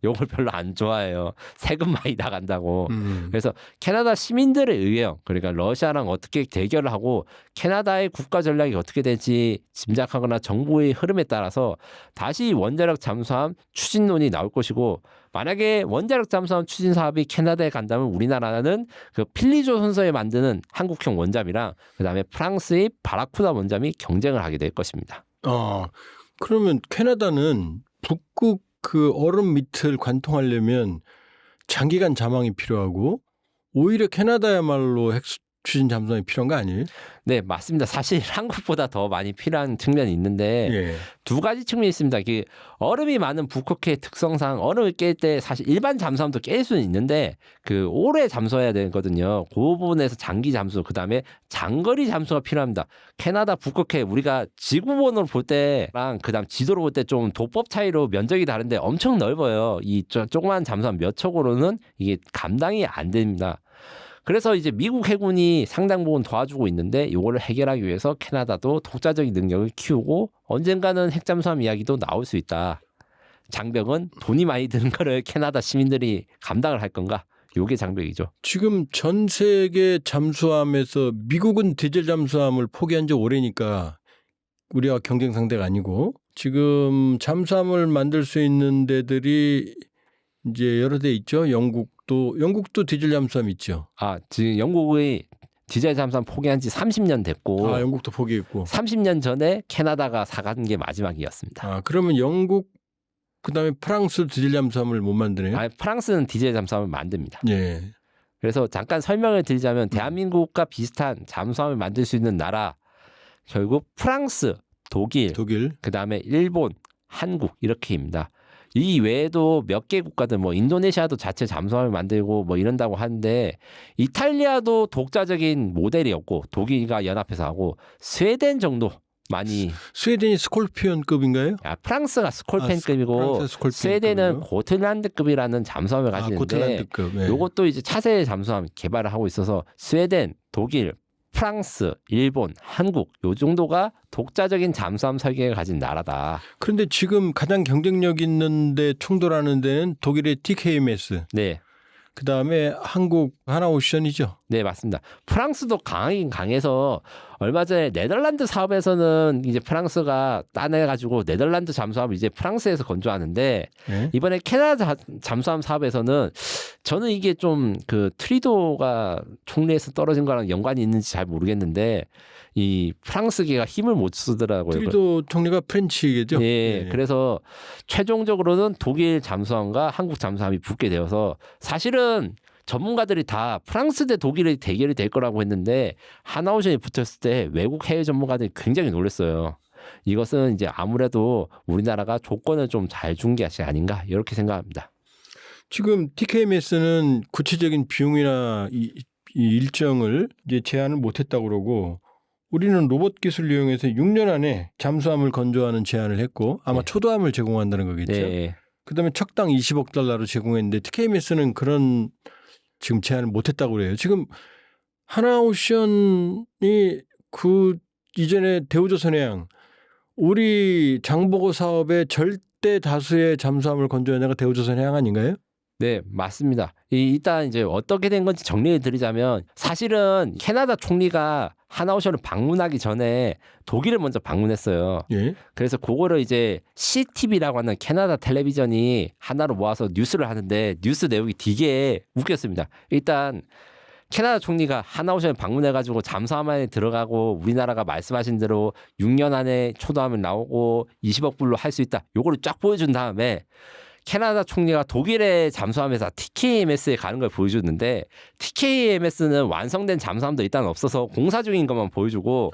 이걸 별로 안 좋아해요. 세금 많이 나간다고. 그래서 캐나다 시민들의 의견, 그러니까 러시아랑 어떻게 대결을 하고 캐나다의 국가 전략이 어떻게 될지 짐작하거나 정보의 흐름에 따라서 다시 원자력 잠수함 추진론이 나올 것이고 만약에 원자력 잠수함 추진 사업이 캐나다에 간다면 우리나라는 그 필리조선소에 만드는 한국형 원잠이랑 그다음에 프랑스의 바라쿠다 원잠이 경쟁을 하게 될 것입니다. 그러면 캐나다는 북극 그 얼음 밑을 관통하려면 장기간 잠항이 필요하고 오히려 캐나다야말로 핵 추진 잠수함이 필요한 거 아니에요? 네, 맞습니다. 사실 한국보다 더 많이 필요한 측면이 있는데 두 가지 측면이 있습니다. 얼음이 많은 북극해 특성상 얼음을 깰 때 사실 일반 잠수함도 깰 수는 있는데 오래 잠수해야 되거든요. 그 부분에서 장기 잠수, 그다음에 장거리 잠수가 필요합니다. 캐나다 북극해 우리가 지구본으로 볼 때랑 그다음 지도로 볼 때 좀 도법 차이로 면적이 다른데 엄청 넓어요. 이 조그만 잠수함 몇 척으로는 이게 감당이 안 됩니다. 그래서 이제 미국 해군이 상당 부분 도와주고 있는데 이거를 해결하기 위해서 캐나다도 독자적인 능력을 키우고 언젠가는 핵잠수함 이야기도 나올 수 있다. 장벽은 돈이 많이 드는 거를 캐나다 시민들이 감당을 할 건가? 요게 장벽이죠. 지금 전 세계 잠수함에서 미국은 디젤 잠수함을 포기한 지 오래니까 우리가 경쟁 상대가 아니고 지금 잠수함을 만들 수 있는 데들이 이제 여러 대 있죠. 영국도 디젤 잠수함 있죠. 지금 영국의 디젤 잠수함 포기한 지 30년 됐고 영국도 포기했고 30년 전에 캐나다가 사간 게 마지막이었습니다. 그러면 영국 그다음에 프랑스 디젤 잠수함을 못 만드네요. 프랑스는 디젤 잠수함을 만듭니다. 예. 그래서 잠깐 설명을 드리자면 대한민국과 비슷한 잠수함을 만들 수 있는 나라 결국 프랑스, 독일. 그다음에 일본, 한국 이렇게입니다. 이 외에도 몇 개 국가들 인도네시아도 자체 잠수함을 만들고 이런다고 하는데 이탈리아도 독자적인 모델이었고 독일과 연합해서 하고 스웨덴 정도 많이 스웨덴이 스콜피언급인가요? 프랑스가 스콜펜급이고 스웨덴은 고틀란드급이라는 잠수함을 가지는데 이것도 이제 차세대 잠수함 개발을 하고 있어서 스웨덴, 독일, 프랑스, 일본, 한국 요 정도가 독자적인 잠수함 설계를 가진 나라다. 그런데 지금 가장 경쟁력 있는데 충돌하는 데는 독일의 TKMS. 네. 그다음에 한국 하나오션이죠. 네, 맞습니다. 프랑스도 강하긴 강해서 얼마 전에 네덜란드 사업에서는 이제 프랑스가 따내가지고 네덜란드 잠수함을 이제 프랑스에서 건조하는데 이번에 캐나다 잠수함 사업에서는 저는 이게 좀 그 트리도가 총리에서 떨어진 거랑 연관이 있는지 잘 모르겠는데 이 프랑스계가 힘을 못 쓰더라고요. 트리도 총리가 프렌치겠죠. 예, 그래서 최종적으로는 독일 잠수함과 한국 잠수함이 붙게 되어서 사실은 전문가들이 다 프랑스 대 독일의 대결이 될 거라고 했는데 하나오션이 붙었을 때 외국 해외 전문가들이 굉장히 놀랐어요. 이것은 이제 아무래도 우리나라가 조건을 좀 잘 준 게 아닌가 이렇게 생각합니다. 지금 TKMS는 구체적인 비용이나 이 일정을 이제 제한을 못했다고 그러고 우리는 로봇 기술을 이용해서 6년 안에 잠수함을 건조하는 제안을 했고 아마 네. 초도함을 제공한다는 거겠죠. 네. 그다음에 척당 20억 달러로 제공했는데 TKMS는 그런 지금 제안을 못했다고 그래요. 지금 하나오션이 그 이전에 대우조선해양 우리 장보고 사업의 절대 다수의 잠수함을 건조한 데가 대우조선해양 아닌가요? 네, 맞습니다. 일단 이제 어떻게 된 건지 정리해 드리자면 사실은 캐나다 총리가 하나오션을 방문하기 전에 독일을 먼저 방문했어요. 예. 그래서 그거를 이제 CTV라고 하는 캐나다 텔레비전이 하나로 모아서 뉴스를 하는데 뉴스 내용이 되게 웃겼습니다. 일단 캐나다 총리가 하나오션에 방문해가지고 잠수함 안에 들어가고 우리나라가 말씀하신 대로 6년 안에 초도함을 나오고 20억 불로 할 수 있다. 요거를 쫙 보여준 다음에 캐나다 총리가 독일의 잠수함에서 TKMS에 가는 걸 보여줬는데 TKMS는 완성된 잠수함도 일단 없어서 공사 중인 것만 보여주고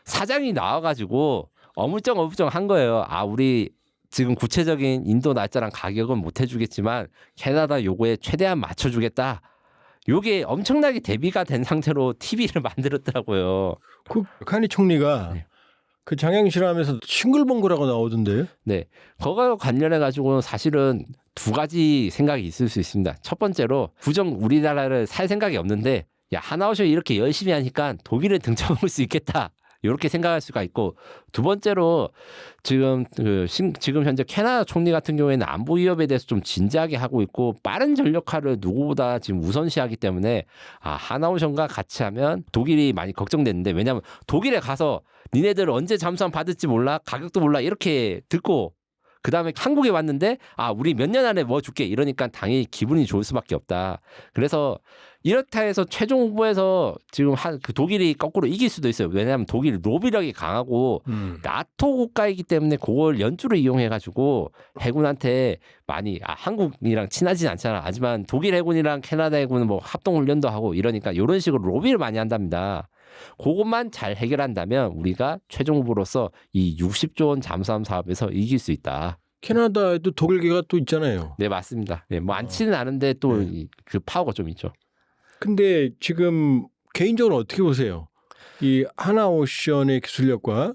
사장이 나와가지고 어물쩡어물쩡 한 거예요. 아, 우리 지금 구체적인 인도 날짜랑 가격은 못 해주겠지만 캐나다 요거에 최대한 맞춰주겠다. 요게 엄청나게 대비가 된 상태로 TV를 만들었더라고요. 그 카니 총리가 네. 그 장양실험에서 싱글벙글하고 나오던데요? 네, 그거와 관련해 가지고 사실은 두 가지 생각이 있을 수 있습니다. 첫 번째로 부정 우리나라를 살 생각이 없는데 야 하나오션이 이렇게 열심히 하니까 독일을 등쳐먹을 수 있겠다. 이렇게 생각할 수가 있고 두 번째로 지금 지금 현재 캐나다 총리 같은 경우에는 안보 위협에 대해서 좀 진지하게 하고 있고 빠른 전력화를 누구보다 지금 우선시하기 때문에 하나오션과 같이 하면 독일이 많이 걱정됐는데 왜냐하면 독일에 가서 니네들 언제 잠수함 받을지 몰라 가격도 몰라 이렇게 듣고 그 다음에 한국에 왔는데 우리 몇 년 안에 뭐 줄게 이러니까 당연히 기분이 좋을 수밖에 없다. 그래서 이렇다 해서 최종 후보에서 지금 그 독일이 거꾸로 이길 수도 있어요. 왜냐하면 독일 로비력이 강하고 나토 국가이기 때문에 그걸 연주를 이용해가지고 해군한테 많이 한국이랑 친하진 않잖아. 하지만 독일 해군이랑 캐나다 해군은 뭐 합동훈련도 하고 이러니까 이런 식으로 로비를 많이 한답니다. 그것만 잘 해결한다면 우리가 최종 후보로서 이 60조 원 잠수함 사업에서 이길 수 있다. 캐나다에도 독일계가 또 있잖아요. 네, 맞습니다. 네, 뭐 많지는 않은데 또 그 파워가 좀 있죠. 근데 지금 개인적으로 어떻게 보세요? 이 하나오션의 기술력과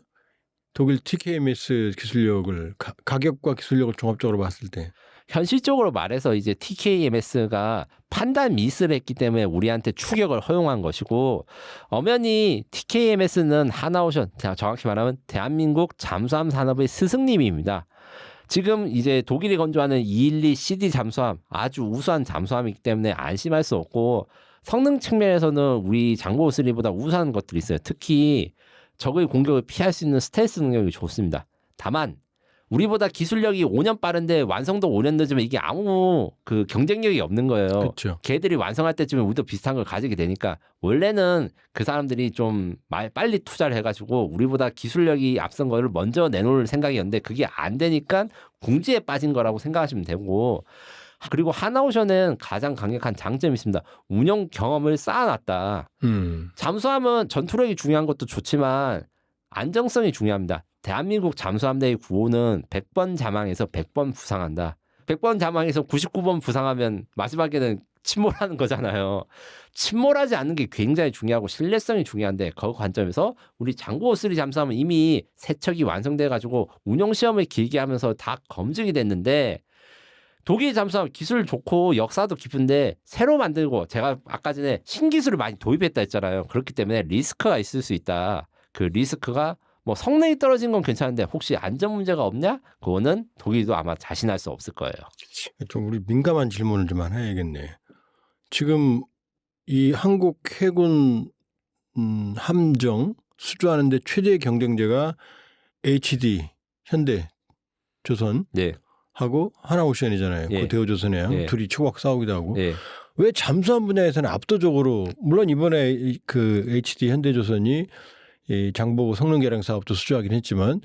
독일 TKMS 기술력을 가격과 기술력을 종합적으로 봤을 때 현실적으로 말해서 이제 TKMS가 판단 미스를 했기 때문에 우리한테 추격을 허용한 것이고 엄연히 TKMS는 하나오션 정확히 말하면 대한민국 잠수함 산업의 스승님입니다. 지금 이제 독일이 건조하는 212 CD 잠수함 아주 우수한 잠수함이기 때문에 안심할 수 없고 성능 측면에서는 우리 장보고3보다 우수한 것들이 있어요. 특히 적의 공격을 피할 수 있는 스텔스 능력이 좋습니다. 다만 우리보다 기술력이 5년 빠른데 완성도 5년 늦으면 이게 아무 그 경쟁력이 없는 거예요. 그렇죠. 걔들이 완성할 때쯤에 우리도 비슷한 걸 가지게 되니까 원래는 그 사람들이 좀 빨리 투자를 해가지고 우리보다 기술력이 앞선 거를 먼저 내놓을 생각이었는데 그게 안 되니까 궁지에 빠진 거라고 생각하시면 되고 그리고 하나오션은 가장 강력한 장점이 있습니다. 운영 경험을 쌓아놨다. 잠수함은 전투력이 중요한 것도 좋지만 안정성이 중요합니다. 대한민국 잠수함대의 구호는 100번 자망해서 100번 부상한다. 100번 자망해서 99번 부상하면 마지막에는 침몰하는 거잖아요. 침몰하지 않는 게 굉장히 중요하고 신뢰성이 중요한데 그 관점에서 우리 장보고3 잠수함은 이미 세척이 완성돼가지고 운용시험을 길게 하면서 다 검증이 됐는데 독일 잠수함 기술 좋고 역사도 깊은데 새로 만들고 제가 아까 전에 신기술을 많이 도입했다 했잖아요. 그렇기 때문에 리스크가 있을 수 있다. 그 리스크가 뭐 성능이 떨어진 건 괜찮은데 혹시 안전 문제가 없냐? 그거는 독일도 아마 자신할 수 없을 거예요. 좀 우리 민감한 질문을 좀 하나 해야겠네. 지금 이 한국 해군 함정 수주하는데 최대 경쟁자가 HD, 현대, 조선. 네. 하고 하나오션이잖아요. 예. 그 대우조선해양 예. 둘이 치고받고 싸우기도 하고. 예. 왜 잠수함 분야에서는 압도적으로 물론 이번에 그 HD 현대조선이 이 장보고 성능개량 사업도 수주하긴 했지만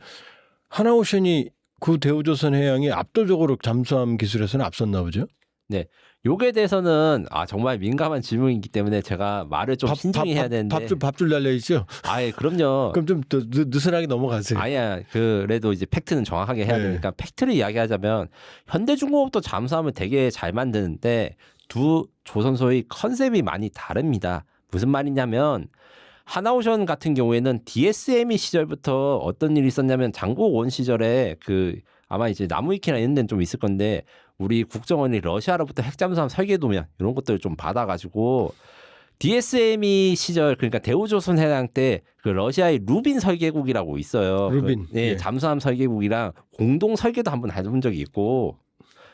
하나오션이 그 대우조선해양이 압도적으로 잠수함 기술에서는 앞섰나 보죠. 네. 요게 대해서는 정말 민감한 질문이기 때문에 제가 말을 좀 신중히 해야 되는데 밥줄 달려 있죠. 아예 그럼요. 그럼 좀 느슨하게 넘어가세요. 아니야. 그래도 이제 팩트는 정확하게 해야 네. 되니까 팩트를 이야기하자면 현대중공업도 잠수함을 되게 잘 만드는데 두 조선소의 컨셉이 많이 다릅니다. 무슨 말이냐면 하나오션 같은 경우에는 DSME 시절부터 어떤 일이 있었냐면 장국 원 시절에 그 아마 이제 나무위키나 이런 데는 좀 있을 건데 우리 국정원이 러시아로부터 핵잠수함 설계 도면 이런 것들을 좀 받아가지고 DSME 시절 그러니까 대우조선 해양 때 그 러시아의 루빈 설계국이라고 있어요. 루빈. 네, 예. 잠수함 설계국이랑 공동 설계도 한번 해본 적이 있고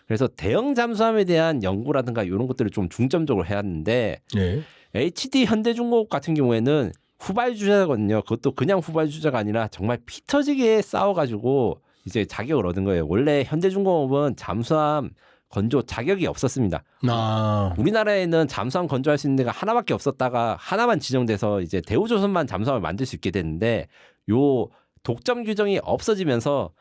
그래서 대형 잠수함에 대한 연구라든가 이런 것들을 좀 중점적으로 해왔는데 예. HD 현대중공업 같은 경우에는 후발주자거든요. 그것도 그냥 후발주자가 아니라 정말 피 터지게 싸워가지고 이제 자격을 얻은 거예요. 원래 현대중공업은 잠수함 건조 자격이 없었습니다. 우리나라에는 잠수함 건조할 수 있는 데가 하나밖에 없었다가 하나만 지정돼서 이제 대우조선만 잠수함을 만들 수 있게 됐는데 요 독점 규정이 없어지면서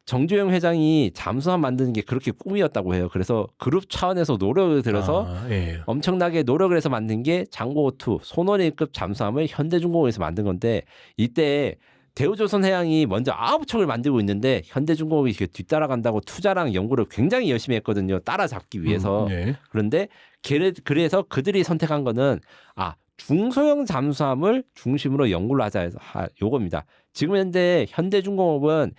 정주영 회장이 잠수함 만드는 게 그렇게 꿈이었다고 해요. 그래서 그룹 차원에서 노력을 들어서 예. 엄청나게 노력을 해서 만든 게 장고2 손원일급 잠수함을 현대중공업에서 만든 건데 이때 대우조선해양이 먼저 9척을 만들고 있는데 현대중공업이 뒤따라간다고 투자랑 연구를 굉장히 열심히 했거든요. 따라잡기 위해서. 예. 그런데 그래서 그들이 선택한 거는 중소형 잠수함을 중심으로 연구를 하자 해서 요겁니다. 지금 현대중공업은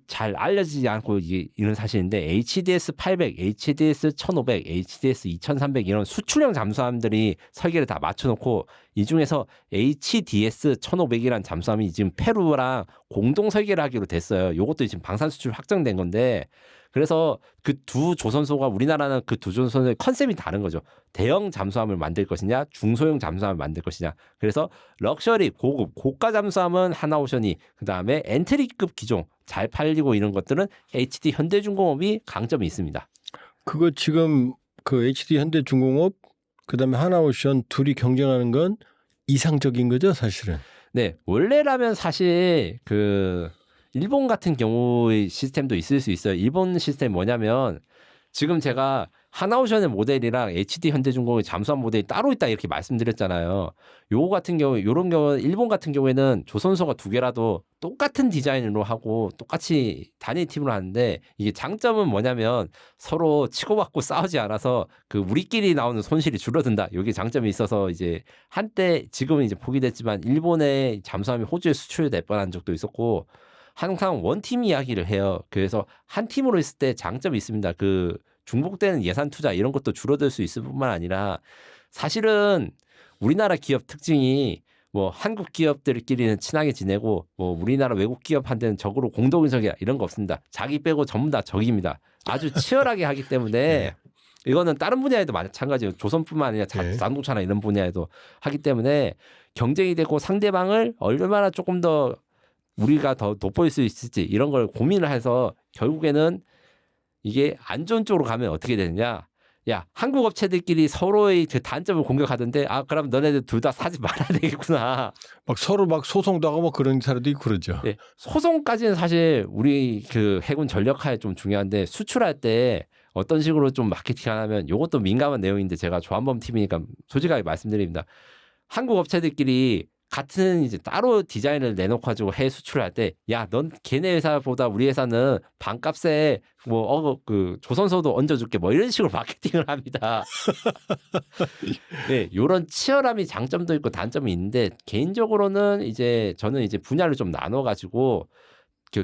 잘 알려지지 않고 이런 사실인데 HDS 800, HDS 1500, HDS 2300 이런 수출형 잠수함들이 설계를 다 맞춰놓고 이 중에서 HDS 1500이라는 잠수함이 지금 페루랑 공동 설계를 하기로 됐어요. 요것도 지금 방산 수출 확정된 건데 그래서 그 두 조선소가 우리나라는 그 두 조선소의 컨셉이 다른 거죠. 대형 잠수함을 만들 것이냐, 중소형 잠수함을 만들 것이냐. 그래서 럭셔리, 고급, 고가 잠수함은 하나오션이 그다음에 엔트리급 기종 잘 팔리고 이런 것들은 HD 현대중공업이 강점이 있습니다. 그거 지금 그 HD 현대중공업 그다음에 하나오션 둘이 경쟁하는 건 이상적인 거죠, 사실은. 네, 원래라면 사실 일본 같은 경우의 시스템도 있을 수 있어요. 일본 시스템 뭐냐면 지금 제가 하나오션의 모델이랑 HD 현대중공업의 잠수함 모델이 따로 있다 이렇게 말씀드렸잖아요. 요런 경우 일본 같은 경우에는 조선소가 두 개라도 똑같은 디자인으로 하고 똑같이 단일 팀으로 하는데 이게 장점은 뭐냐면 서로 치고받고 싸우지 않아서 우리끼리 나오는 손실이 줄어든다. 이게 장점이 있어서 이제 한때 지금은 이제 포기됐지만 일본의 잠수함이 호주에 수출될 뻔한 적도 있었고 항상 원팀 이야기를 해요. 그래서 한 팀으로 있을 때 장점이 있습니다. 중복되는 예산 투자 이런 것도 줄어들 수 있을 뿐만 아니라 사실은 우리나라 기업 특징이 한국 기업들끼리는 친하게 지내고 우리나라 외국 기업한테는 적으로 공동의적이야 이런 거 없습니다. 자기 빼고 전부 다 적입니다. 아주 치열하게 하기 때문에 이거는 다른 분야에도 마찬가지예요. 조선뿐만 아니라 자동차나 이런 분야에도 하기 때문에 경쟁이 되고 상대방을 얼마나 조금 더 우리가 더 돋보일 수 있을지 이런 걸 고민을 해서 결국에는 이게 안 좋은 쪽으로 가면 어떻게 되느냐. 야, 한국 업체들끼리 서로의 단점을 공격하던데 그럼 너네들 둘 다 사지 말아야 되겠구나. 서로 소송도 하고 그런 사례도 있고 그러죠. 네, 소송까지는 사실 우리 해군 전력하에 좀 중요한데 수출할 때 어떤 식으로 좀 마케팅하냐면 이것도 민감한 내용인데 제가 조한범 팀이니까 솔직하게 말씀드립니다. 한국 업체들끼리 같은 이제 따로 디자인을 내놓고 가지고 해외 수출할 때, 야, 넌 걔네 회사보다 우리 회사는 반값에 조선소도 얹어줄게 이런 식으로 마케팅을 합니다. 네, 이런 치열함이 장점도 있고 단점이 있는데 개인적으로는 저는 분야를 좀 나눠가지고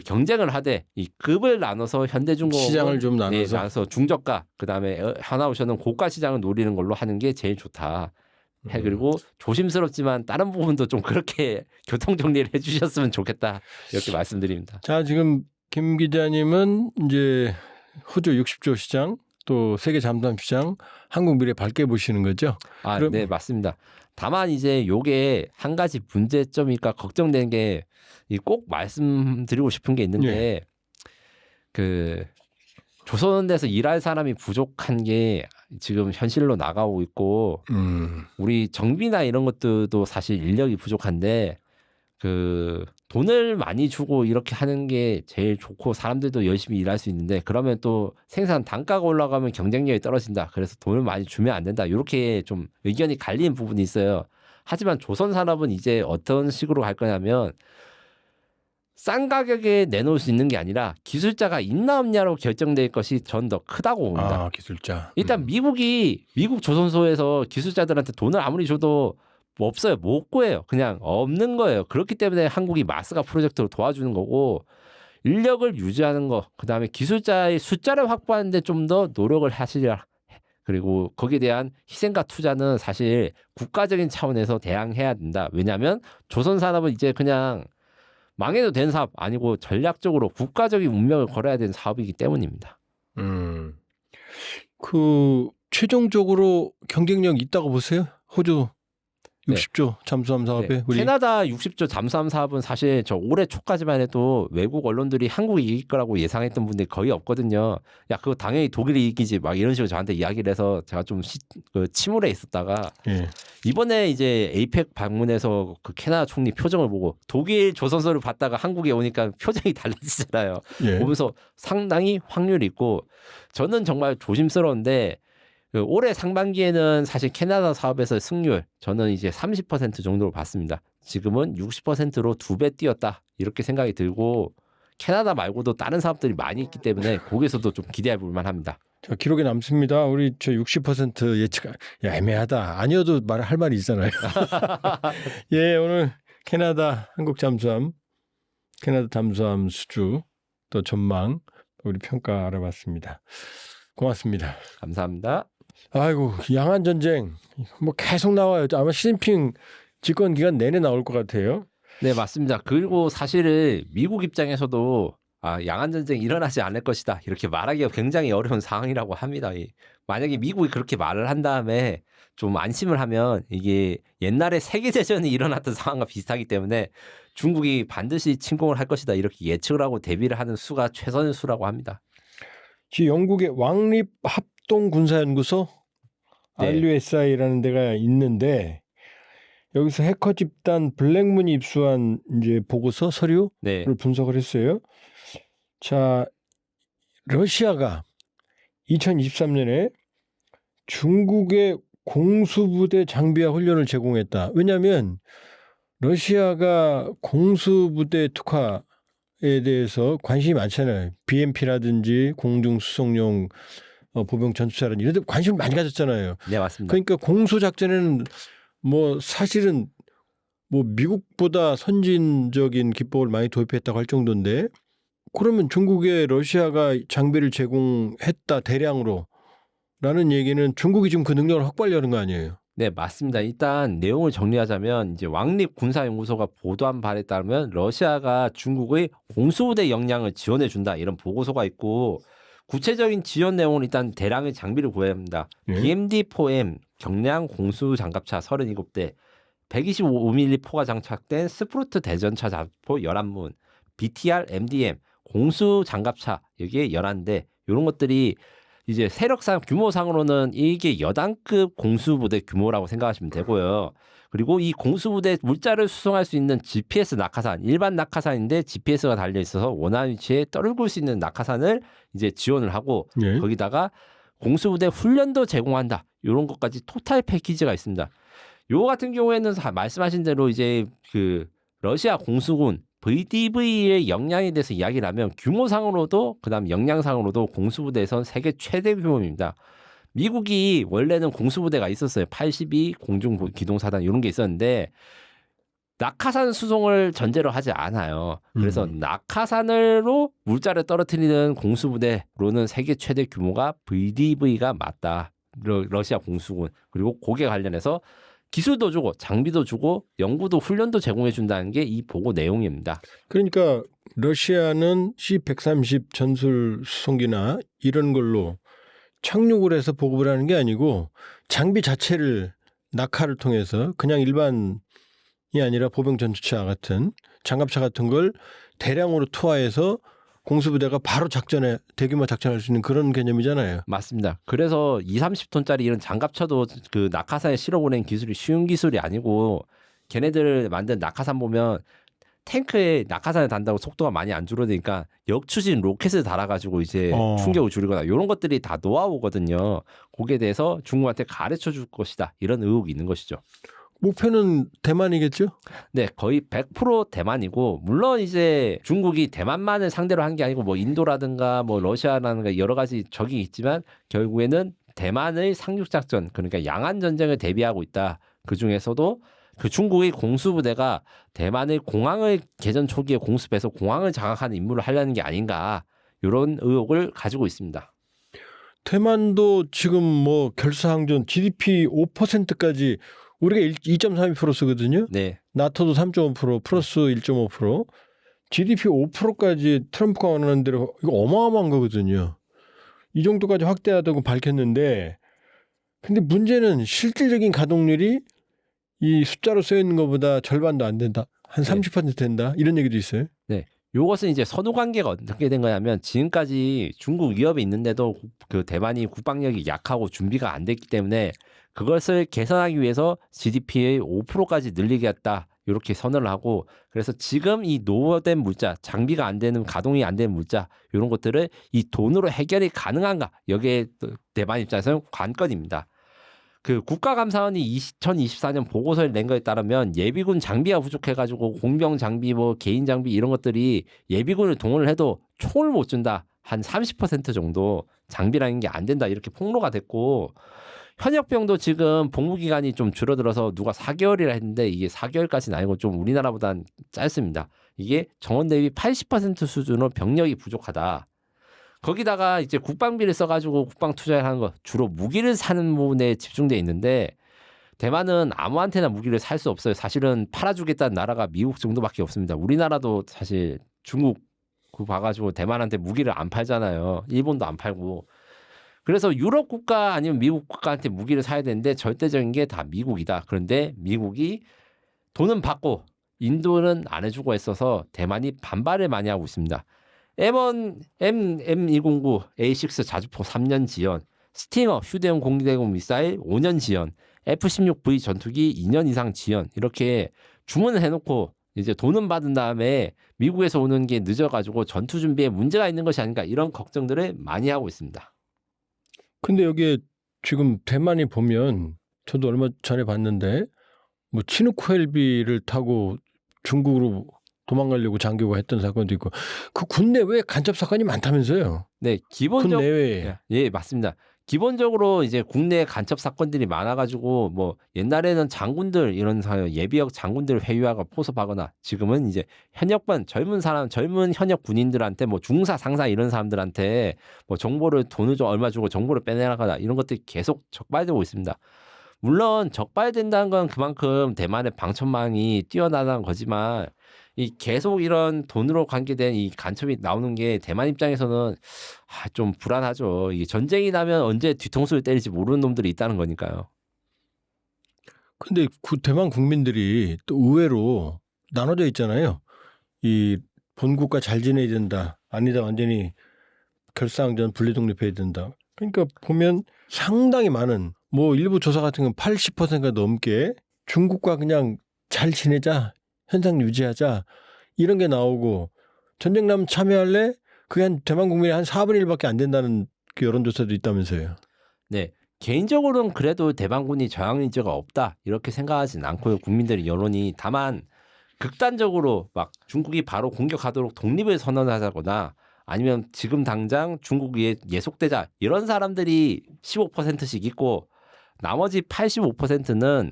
경쟁을 하되 이 급을 나눠서 현대중공업은 시장을 좀 나눠서 중저가 그다음에 하나오션은 고가 시장을 노리는 걸로 하는 게 제일 좋다. 그리고 조심스럽지만 다른 부분도 좀 그렇게 교통 정리를 해주셨으면 좋겠다 이렇게 말씀드립니다. 자, 지금 김 기자님은 이제 호주 60조 시장 또 세계 잠수함 시장 한국 미래 밝게 보시는 거죠? 네, 맞습니다. 다만 요게 한 가지 문제점이니까 걱정되는 게 꼭 말씀드리고 싶은 게 있는데 조선에서 일할 사람이 부족한 게 지금 현실로 나가고 있고 우리 정비나 이런 것들도 사실 인력이 부족한데 그 돈을 많이 주고 이렇게 하는 게 제일 좋고 사람들도 열심히 일할 수 있는데 그러면 또 생산 단가가 올라가면 경쟁력이 떨어진다. 그래서 돈을 많이 주면 안 된다. 이렇게 좀 의견이 갈리는 부분이 있어요. 하지만 조선 산업은 이제 어떤 식으로 갈 거냐면 싼 가격에 내놓을 수 있는 게 아니라 기술자가 있나 없냐로 결정될 것이 전 더 크다고 봅니다. 아, 기술자. 일단 미국 조선소에서 기술자들한테 돈을 아무리 줘도 뭐 없어요. 못 구해요. 그냥 없는 거예요. 그렇기 때문에 한국이 마스가 프로젝트로 도와주는 거고 인력을 유지하는 거, 그다음에 기술자의 숫자를 확보하는데 좀 더 노력을 하시라. 그리고 거기에 대한 희생과 투자는 사실 국가적인 차원에서 대항해야 된다. 왜냐하면 조선 산업은 이제 그냥 망해도 되는 사업 아니고 전략적으로 국가적인 운명을 걸어야 되는 사업이기 때문입니다. 그 최종적으로 경쟁력 있다고 보세요? 호주 60조 잠수함 사업에 네. 우리 캐나다 60조 잠수함 사업은 사실 저 올해 초까지만 해도 외국 언론들이 한국이 이길 거라고 예상했던 분들이 거의 없거든요. 야, 그거 당연히 독일이 이기지 막 이런 식으로 저한테 이야기를 해서 제가 좀 침울해 있었다가 예. 이번에 이제 에이펙 방문해서 그 캐나다 총리 표정을 보고 독일 조선소를 봤다가 한국에 오니까 표정이 달라지잖아요. 예. 보면서 상당히 확률이 있고 저는 정말 조심스러운데 그 올해 상반기에는 사실 캐나다 사업에서 승률 저는 이제 30% 정도로 봤습니다. 지금은 60%로 2배 뛰었다 이렇게 생각이 들고 캐나다 말고도 다른 사업들이 많이 있기 때문에 거기서도 좀 기대해 볼 만합니다. 자, 기록에 남습니다. 우리 저 60% 예측 야, 애매하다. 아니어도 할 말이 있잖아요. 예, 오늘 캐나다 한국 잠수함, 캐나다 잠수함 수주 또 전망 우리 평가 알아봤습니다. 고맙습니다. 감사합니다. 아이고, 양안 전쟁 뭐 계속 나와요. 아마 시진핑 집권 기간 내내 나올 것 같아요. 네, 맞습니다. 그리고 사실은 미국 입장에서도 양안 전쟁 일어나지 않을 것이다 이렇게 말하기가 굉장히 어려운 상황이라고 합니다. 만약에 미국이 그렇게 말을 한 다음에 좀 안심을 하면 이게 옛날에 세계대전이 일어났던 상황과 비슷하기 때문에 중국이 반드시 침공을 할 것이다 이렇게 예측을 하고 대비를 하는 수가 최선의 수라고 합니다. 지금 영국의 왕립합동군사연구소 네. RUSI라는 데가 있는데 여기서 해커 집단 블랙문이 입수한 이제 보고서 서류를 네. 분석을 했어요. 자, 러시아가 2023년에 중국의 공수부대 장비와 훈련을 제공했다. 왜냐하면 러시아가 공수부대 특화에 대해서 관심이 많잖아요. BMP라든지 공중수송용 보병 전투차라든지 이런 데 관심을 많이 가졌잖아요. 네, 맞습니다. 그러니까 공수작전에는 뭐 사실은 뭐 미국보다 선진적인 기법을 많이 도입했다고 할 정도인데 그러면 중국에 러시아가 장비를 제공했다 대량으로 라는 얘기는 중국이 지금 그 능력을 확보하려는 거 아니에요? 네, 맞습니다. 일단 내용을 정리하자면 이제 왕립군사연구소가 보도한 바에 따르면 러시아가 중국의 공수부대 역량을 지원해 준다 이런 보고서가 있고 구체적인 지원 내용은 일단 대량의 장비를 구해야 합니다. BMD-4M 경량 공수 장갑차 37대, 125mm 포가 장착된 스프루트 대전차 자포 11문, BTR MDM 공수 장갑차 여기에 11대 이런 것들이 이제 세력상 규모상으로는 이게 여단급 공수부대 규모라고 생각하시면 되고요. 그리고 이 공수부대 물자를 수송할 수 있는 GPS 낙하산, 일반 낙하산인데 GPS가 달려 있어서 원하는 위치에 떨굴 수 있는 낙하산을 이제 지원을 하고 거기다가 공수부대 훈련도 제공한다. 이런 것까지 토탈 패키지가 있습니다. 요 같은 경우에는 말씀하신 대로 이제 그 러시아 공수군 VDV의 역량에 대해서 이야기를 하면 규모상으로도 그다음 역량상으로도 공수부대에선 세계 최대 규모입니다. 미국이 원래는 공수부대가 있었어요. 82 공중기동사단 이런 게 있었는데 낙하산 수송을 전제로 하지 않아요. 그래서 낙하산으로 물자를 떨어뜨리는 공수부대로는 세계 최대 규모가 VDV가 맞다. 러시아 공수군. 그리고 거기에 관련해서 기술도 주고 장비도 주고 연구도 훈련도 제공해 준다는 게 이 보고 내용입니다. 그러니까 러시아는 C-130 전술 수송기나 이런 걸로 착륙을 해서 보급을 하는 게 아니고 장비 자체를 낙하를 통해서 그냥 일반이 아니라 보병 전투차 같은 장갑차 같은 걸 대량으로 투하해서 공수부대가 바로 작전에 대규모 작전할 수 있는 그런 개념이잖아요. 맞습니다. 그래서 20-30톤짜리 이런 장갑차도 그 낙하산에 실어보낸 기술이 쉬운 기술이 아니고 걔네들 만든 낙하산 보면 탱크에 낙하산에 단다고 속도가 많이 안 줄어드니까 역추진 로켓을 달아가지고 이제 충격을 줄이거나 이런 것들이 다 노하우거든요. 거기에 대해서 중국한테 가르쳐 줄 것이다. 이런 의혹이 있는 것이죠. 목표는 대만이겠죠? 네, 거의 100% 대만이고 물론 이제 중국이 대만만을 상대로 한 게 아니고 뭐 인도라든가 뭐 러시아라든가 여러 가지 적이 있지만 결국에는 대만의 상륙작전 그러니까 양안 전쟁을 대비하고 있다. 그 중에서도 그 중국의 공수부대가 대만의 공항을 개전 초기에 공습해서 공항을 장악하는 임무를 하려는 게 아닌가 이런 의혹을 가지고 있습니다. 대만도 지금 뭐 결사항전 GDP 5%까지 우리가 2.32% 쓰거든요. 네, 나토도 3.5% 플러스 1.5% GDP 5%까지 트럼프가 원하는 대로 이거 어마어마한 거거든요. 이 정도까지 확대하다고 밝혔는데 근데 문제는 실질적인 가동률이 이 숫자로 쓰여 있는 것보다 절반도 안 된다. 한 30% 된다. 이런 얘기도 있어요. 네. 요것은 이제 선후 관계가 어떻게 된 거냐면 지금까지 중국 위협이 있는데도 그 대만이 국방력이 약하고 준비가 안 됐기 때문에 그것을 개선하기 위해서 GDP의 5%까지 늘리겠다. 이렇게 선언을 하고 그래서 지금 이 노후된 물자, 장비가 안 되는 가동이 안 되는 물자 이런 것들을 이 돈으로 해결이 가능한가? 여기에 대만 입장에서는 관건입니다. 그 국가감사원이 2024년 보고서를 낸 거에 따르면 예비군 장비가 부족해가지고 공병 장비, 뭐 개인 장비 이런 것들이 예비군을 동원을 해도 총을 못 준다. 한 30% 정도 장비라는 게 안 된다. 이렇게 폭로가 됐고 현역병도 지금 복무 기간이 좀 줄어들어서 누가 4개월이라 했는데 이게 4개월까지는 아니고 좀 우리나라보단 짧습니다. 이게 정원 대비 80% 수준으로 병력이 부족하다. 거기다가 이제 국방비를 써가지고 국방 투자를 하는 거 주로 무기를 사는 부분에 집중돼 있는데 대만은 아무한테나 무기를 살 수 없어요. 사실은 팔아주겠다는 나라가 미국 정도밖에 없습니다. 우리나라도 사실 중국 그 봐가지고 대만한테 무기를 안 팔잖아요. 일본도 안 팔고. 그래서 유럽 국가 아니면 미국 국가한테 무기를 사야 되는데 절대적인 게 다 미국이다. 그런데 미국이 돈은 받고 인도는 안 해주고 했어서 대만이 반발을 많이 하고 있습니다. M1, M209, A6 자주포 3년 지연, 스팅어 휴대용 공대공 미사일 5년 지연, F-16V 전투기 2년 이상 지연 이렇게 주문을 해놓고 이제 돈은 받은 다음에 미국에서 오는 게 늦어가지고 전투 준비에 문제가 있는 것이 아닌가 이런 걱정들을 많이 하고 있습니다. 근데 여기에 지금 대만이 보면 저도 얼마 전에 봤는데 뭐 치누크 헬비를 타고 중국으로 도망가려고 장교가 했던 사건도 있고 그 군내외 간첩 사건이 많다면서요. 네, 기본적으로 군내외. 예, 맞습니다. 기본적으로 이제 국내 간첩 사건들이 많아가지고 뭐 옛날에는 장군들 이런 예비역 장군들 회유하고 포섭하거나 지금은 이제 현역반 젊은 현역 군인들한테 뭐 중사 상사 이런 사람들한테 뭐 정보를 돈을 좀 얼마 주고 정보를 빼내거나 이런 것들이 계속 적발되고 있습니다. 물론 적발된다는 건 그만큼 대만의 방천망이 뛰어나다는 거지만 이 계속 이런 돈으로 관계된 이 간첩이 나오는 게 대만 입장에서는 좀 불안하죠. 이게 전쟁이 나면 언제 뒤통수를 때릴지 모르는 놈들이 있다는 거니까요. 근데 대만 국민들이 또 의외로 나눠져 있잖아요. 이 본국과 잘 지내야 된다. 아니다 완전히 결사항전 분리독립해야 된다. 그러니까 보면 상당히 많은 뭐 일부 조사 같은 건 80%가 넘게 중국과 그냥 잘 지내자. 현상 유지하자 이런 게 나오고 전쟁 나면 참여할래? 그게 한 대만 국민의 한 4분의 1밖에 안 된다는 그 여론조사도 있다면서요. 네. 개인적으로는 그래도 대만군이 저항 의지가 없다 이렇게 생각하진 않고요. 국민들의 여론이 다만 극단적으로 막 중국이 바로 공격하도록 독립을 선언하자거나 아니면 지금 당장 중국에 예속되자 이런 사람들이 15%씩 있고 나머지 85%는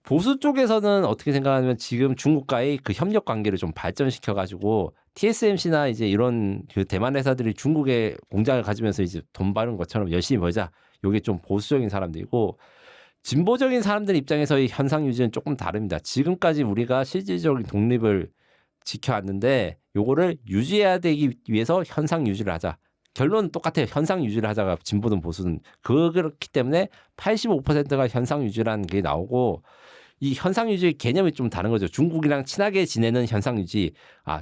보수 쪽에서는 어떻게 생각하냐면 지금 중국과의 그 협력 관계를 좀 발전시켜 가지고 TSMC나 이제 이런 그 대만 회사들이 중국에 공장을 가지면서 이제 돈 버는 것처럼 열심히 벌자. 요게 좀 보수적인 사람들이고 진보적인 사람들 입장에서의 현상 유지는 조금 다릅니다. 지금까지 우리가 실질적인 독립을 지켜왔는데 요거를 유지해야 되기 위해서 현상 유지를 하자. 결론은 똑같아요. 현상 유지를 하자가 진보든 보수든 그렇기 때문에 85%가 현상 유지라는 게 나오고 이 현상 유지의 개념이 좀 다른 거죠. 중국이랑 친하게 지내는 현상 유지,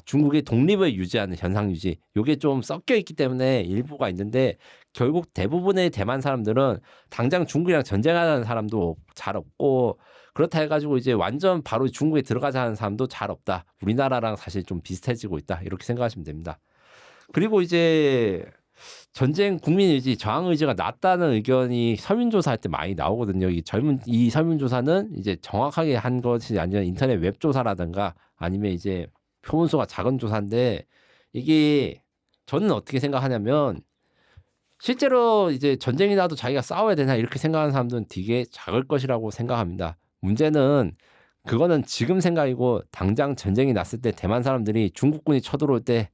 중국의 독립을 유지하는 현상 유지, 이게 좀 섞여 있기 때문에 일부가 있는데 결국 대부분의 대만 사람들은 당장 중국이랑 전쟁하는 사람도 잘 없고 그렇다 해가지고 이제 완전 바로 중국에 들어가자 하는 사람도 잘 없다. 우리나라랑 사실 좀 비슷해지고 있다. 이렇게 생각하시면 됩니다. 그리고 이제 전쟁 국민 의지, 저항 의지가 낮다는 의견이 설문조사할 때 많이 나오거든요. 이 설문조사는 이제 정확하게 한 것이 아니라 인터넷 웹조사라든가 아니면 이제 표본수가 작은 조사인데 이게 저는 어떻게 생각하냐면 실제로 이제 전쟁이 나도 자기가 싸워야 되나 이렇게 생각하는 사람들은 되게 작을 것이라고 생각합니다. 문제는 그거는 지금 생각이고 당장 전쟁이 났을 때 대만 사람들이 중국군이 쳐들어올 때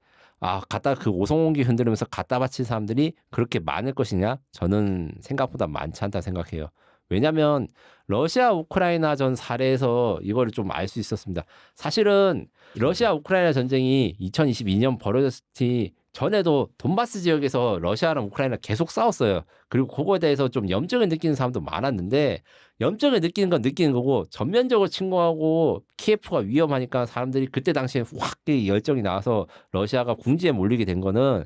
갖다 그 오성홍기 흔들면서 갖다 바친 사람들이 그렇게 많을 것이냐? 저는 생각보다 많지 않다 생각해요. 왜냐하면 러시아 우크라이나전 사례에서 이거를 좀 알 수 있었습니다. 사실은 러시아 우크라이나 전쟁이 2022년 벌어졌기 전에도 돈바스 지역에서 러시아랑 우크라이나 계속 싸웠어요. 그리고 그거에 대해서 좀 염증을 느끼는 사람도 많았는데 염증을 느끼는 건 느끼는 거고 전면적으로 침공하고 키예프가 위험하니까 사람들이 그때 당시에 확 열정이 나와서 러시아가 궁지에 몰리게 된 거는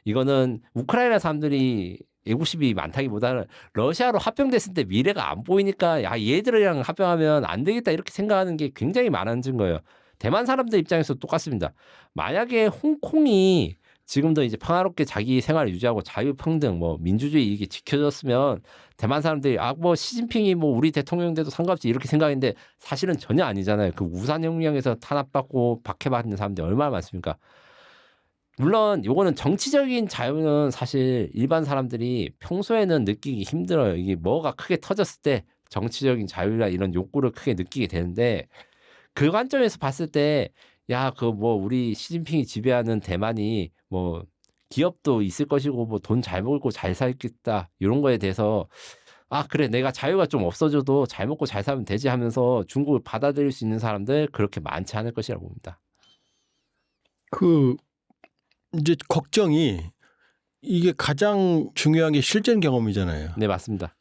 이거는 우크라이나 사람들이 애국심이 많다기보다는 러시아로 합병됐을 때 미래가 안 보이니까 얘들이랑 합병하면 안 되겠다 이렇게 생각하는 게 굉장히 많아진 거예요. 대만 사람들 입장에서 똑같습니다. 만약에 홍콩이 지금도 이제 평화롭게 자기 생활을 유지하고 자유평등, 민주주의 이게 지켜졌으면 대만 사람들이 시진핑이 우리 대통령 돼도 상관없지 이렇게 생각했는데 사실은 전혀 아니잖아요. 그 우산혁명에서 탄압받고 박해받는 사람들이 얼마나 많습니까? 물론 요거는 정치적인 자유는 사실 일반 사람들이 평소에는 느끼기 힘들어요. 이게 뭐가 크게 터졌을 때 정치적인 자유나 이런 욕구를 크게 느끼게 되는데 그 관점에서 봤을 때 우리 시진핑이 지배하는 대만이 기업도 있을 것이고 돈 잘 벌고 잘 살겠다 이런 거에 대해서 그래 내가 자유가 좀 없어져도 잘 먹고 잘 살면 되지 하면서 중국을 받아들일 수 있는 사람들 그렇게 많지 않을 것이라고 봅니다. 이제 걱정이 이게 가장 중요한 게 실전 경험이잖아요. 네, 맞습니다.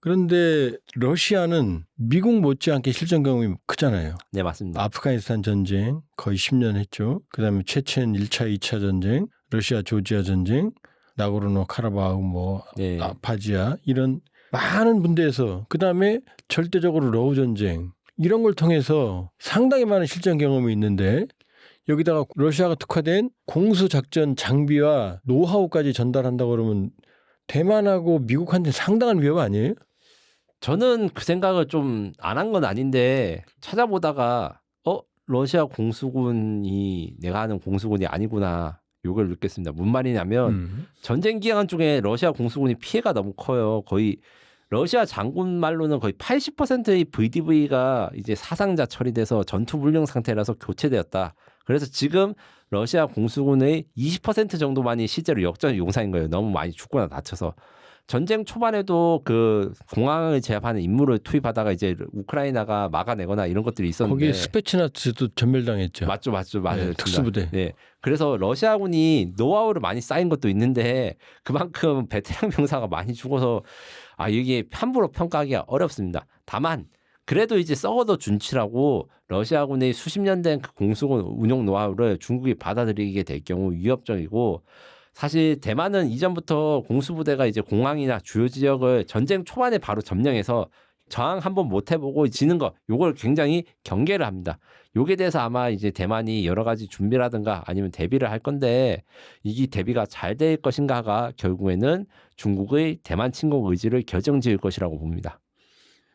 그런데 러시아는 미국 못지않게 실전 경험이 크잖아요. 네, 맞습니다. 아프가니스탄 전쟁 거의 10년 했죠. 그다음에 체첸 1차, 2차 전쟁, 러시아 조지아 전쟁, 나고르노 카라바흐 네. 아파지아 이런 많은 분대에서 그다음에 절대적으로 러우 전쟁 이런 걸 통해서 상당히 많은 실전 경험이 있는데 여기다가 러시아가 특화된 공수작전 장비와 노하우까지 전달한다고 그러면 대만하고 미국한테 상당한 위협 아니에요? 저는 그 생각을 좀 안 한 건 아닌데 찾아보다가 러시아 공수군이 내가 아는 공수군이 아니구나 이걸 느꼈습니다. 무슨 말이냐면 전쟁 기간 중에 러시아 공수군이 피해가 너무 커요. 거의 러시아 장군 말로는 거의 80%의 VDV가 이제 사상자 처리돼서 전투 불능 상태라서 교체되었다. 그래서 지금 러시아 공수군의 20% 정도만이 실제로 역전 용사인 거예요. 너무 많이 죽거나 다쳐서. 전쟁 초반에도 그 공항을 제압하는 임무를 투입하다가 이제 우크라이나가 막아내거나 이런 것들이 있었는데 거기에 스페츠나츠도 전멸당했죠. 맞죠. 네, 특수부대. 네. 그래서 러시아군이 노하우를 많이 쌓인 것도 있는데 그만큼 베테랑 병사가 많이 죽어서 이게 함부로 평가하기가 어렵습니다. 다만 그래도 이제 썩어도 준치라고 러시아군의 수십 년 된 그 공수군 운용 노하우를 중국이 받아들이게 될 경우 위협적이고 사실 대만은 이전부터 공수부대가 이제 공항이나 주요 지역을 전쟁 초반에 바로 점령해서 저항 한번 못 해보고 지는 거 요걸 굉장히 경계를 합니다. 요게 대해서 아마 이제 대만이 여러 가지 준비라든가 아니면 대비를 할 건데 이게 대비가 잘 될 것인가가 결국에는 중국의 대만 침공 의지를 결정지을 것이라고 봅니다.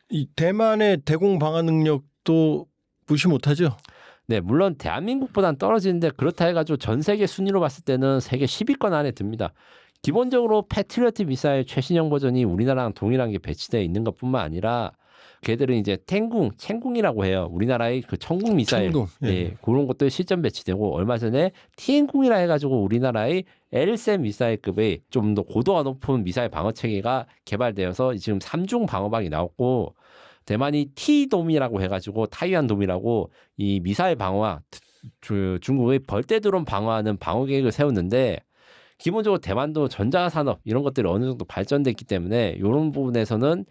이 대만의 대공 방어 능력도 무시 못하죠. 네, 물론 대한민국보다는 떨어지는데 그렇다 해가지고 전 세계 순위로 봤을 때는 세계 10위권 안에 듭니다. 기본적으로 패트리어트 미사일 최신형 버전이 우리나라랑 동일한 게 배치되어 있는 것뿐만 아니라 걔들은 이제 챙궁이라고 해요. 우리나라의 그 천궁 미사일, 그런 것들 실전 배치되고 얼마 전에 티엔궁이라 해가지고 우리나라의 L샘 미사일급의 좀 더 고도가 높은 미사일 방어 체계가 개발되어서 지금 3중 방어막이 나왔고. 대만이 T돔이라고 해가지고 타이완돔이라고 이 미사일 방어와 중국의 벌떼 드론 방어하는 방어 계획을 세웠는데 기본적으로 대만도 전자산업 이런 것들이 어느 정도 발전됐기 때문에 이런 부분에서는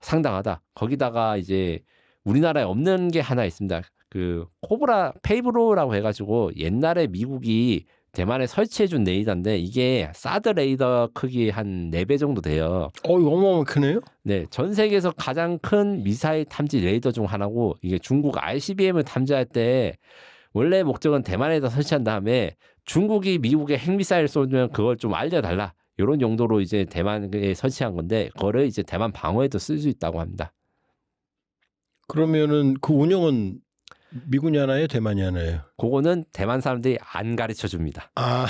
상당하다. 거기다가 이제 우리나라에 없는 게 하나 있습니다. 그 코브라 페이브로라고 해가지고 옛날에 미국이 대만에 설치해준 레이더인데 이게 사드 레이더 크기 한 4배 정도 돼요. 이거 어마어마하게 크네요. 네, 전 세계에서 가장 큰 미사일 탐지 레이더 중 하나고 이게 중국 ICBM을 탐지할 때 원래 목적은 대만에다 설치한 다음에 중국이 미국에 핵미사일 쏘면 그걸 좀 알려달라. 이런 용도로 이제 대만에 설치한 건데 그거를 이제 대만 방어에도 쓸 수 있다고 합니다. 그러면은 그 운영은 미군이 하나요, 대만이 하나요? 그거는 대만 사람들이 안 가르쳐 줍니다. 아,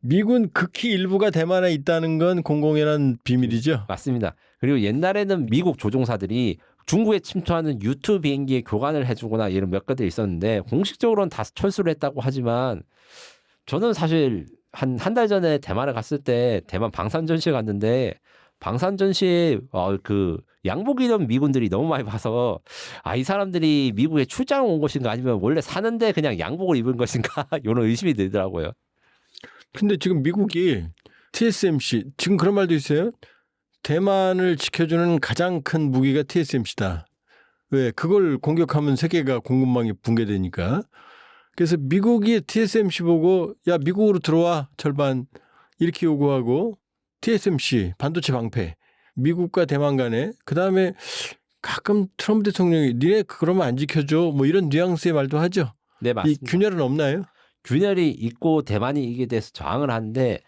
미군 극히 일부가 대만에 있다는 건 공공연한 비밀이죠. 맞습니다. 그리고 옛날에는 미국 조종사들이 중국에 침투하는 U2 비행기에 교관을 해주거나 이런 몇 가지 있었는데 공식적으로는 다 철수를 했다고 하지만 저는 사실 한 달 전에 대만에 갔을 때 대만 방산 전시회 갔는데 방산 전시회 그 양복 입은 미군들이 너무 많이 봐서 이 사람들이 미국에 출장을 온 것인가 아니면 원래 사는데 그냥 양복을 입은 것인가 이런 의심이 들더라고요. 근데 지금 미국이 TSMC 지금 그런 말도 있어요. 대만을 지켜주는 가장 큰 무기가 TSMC다. 왜? 그걸 공격하면 세계가 공급망이 붕괴되니까. 그래서 미국이 TSMC 보고 야 미국으로 들어와 절반 이렇게 요구하고 TSMC 반도체 방패 미국과 대만 간에 그다음에 가끔 트럼프 대통령이 니네 그러면 안 지켜줘 뭐 이런 뉘앙스의 말도 하죠. 네, 맞습니다. 이 균열은 없나요? 균열이 있고 대만이 이게 대해서 저항을 하는데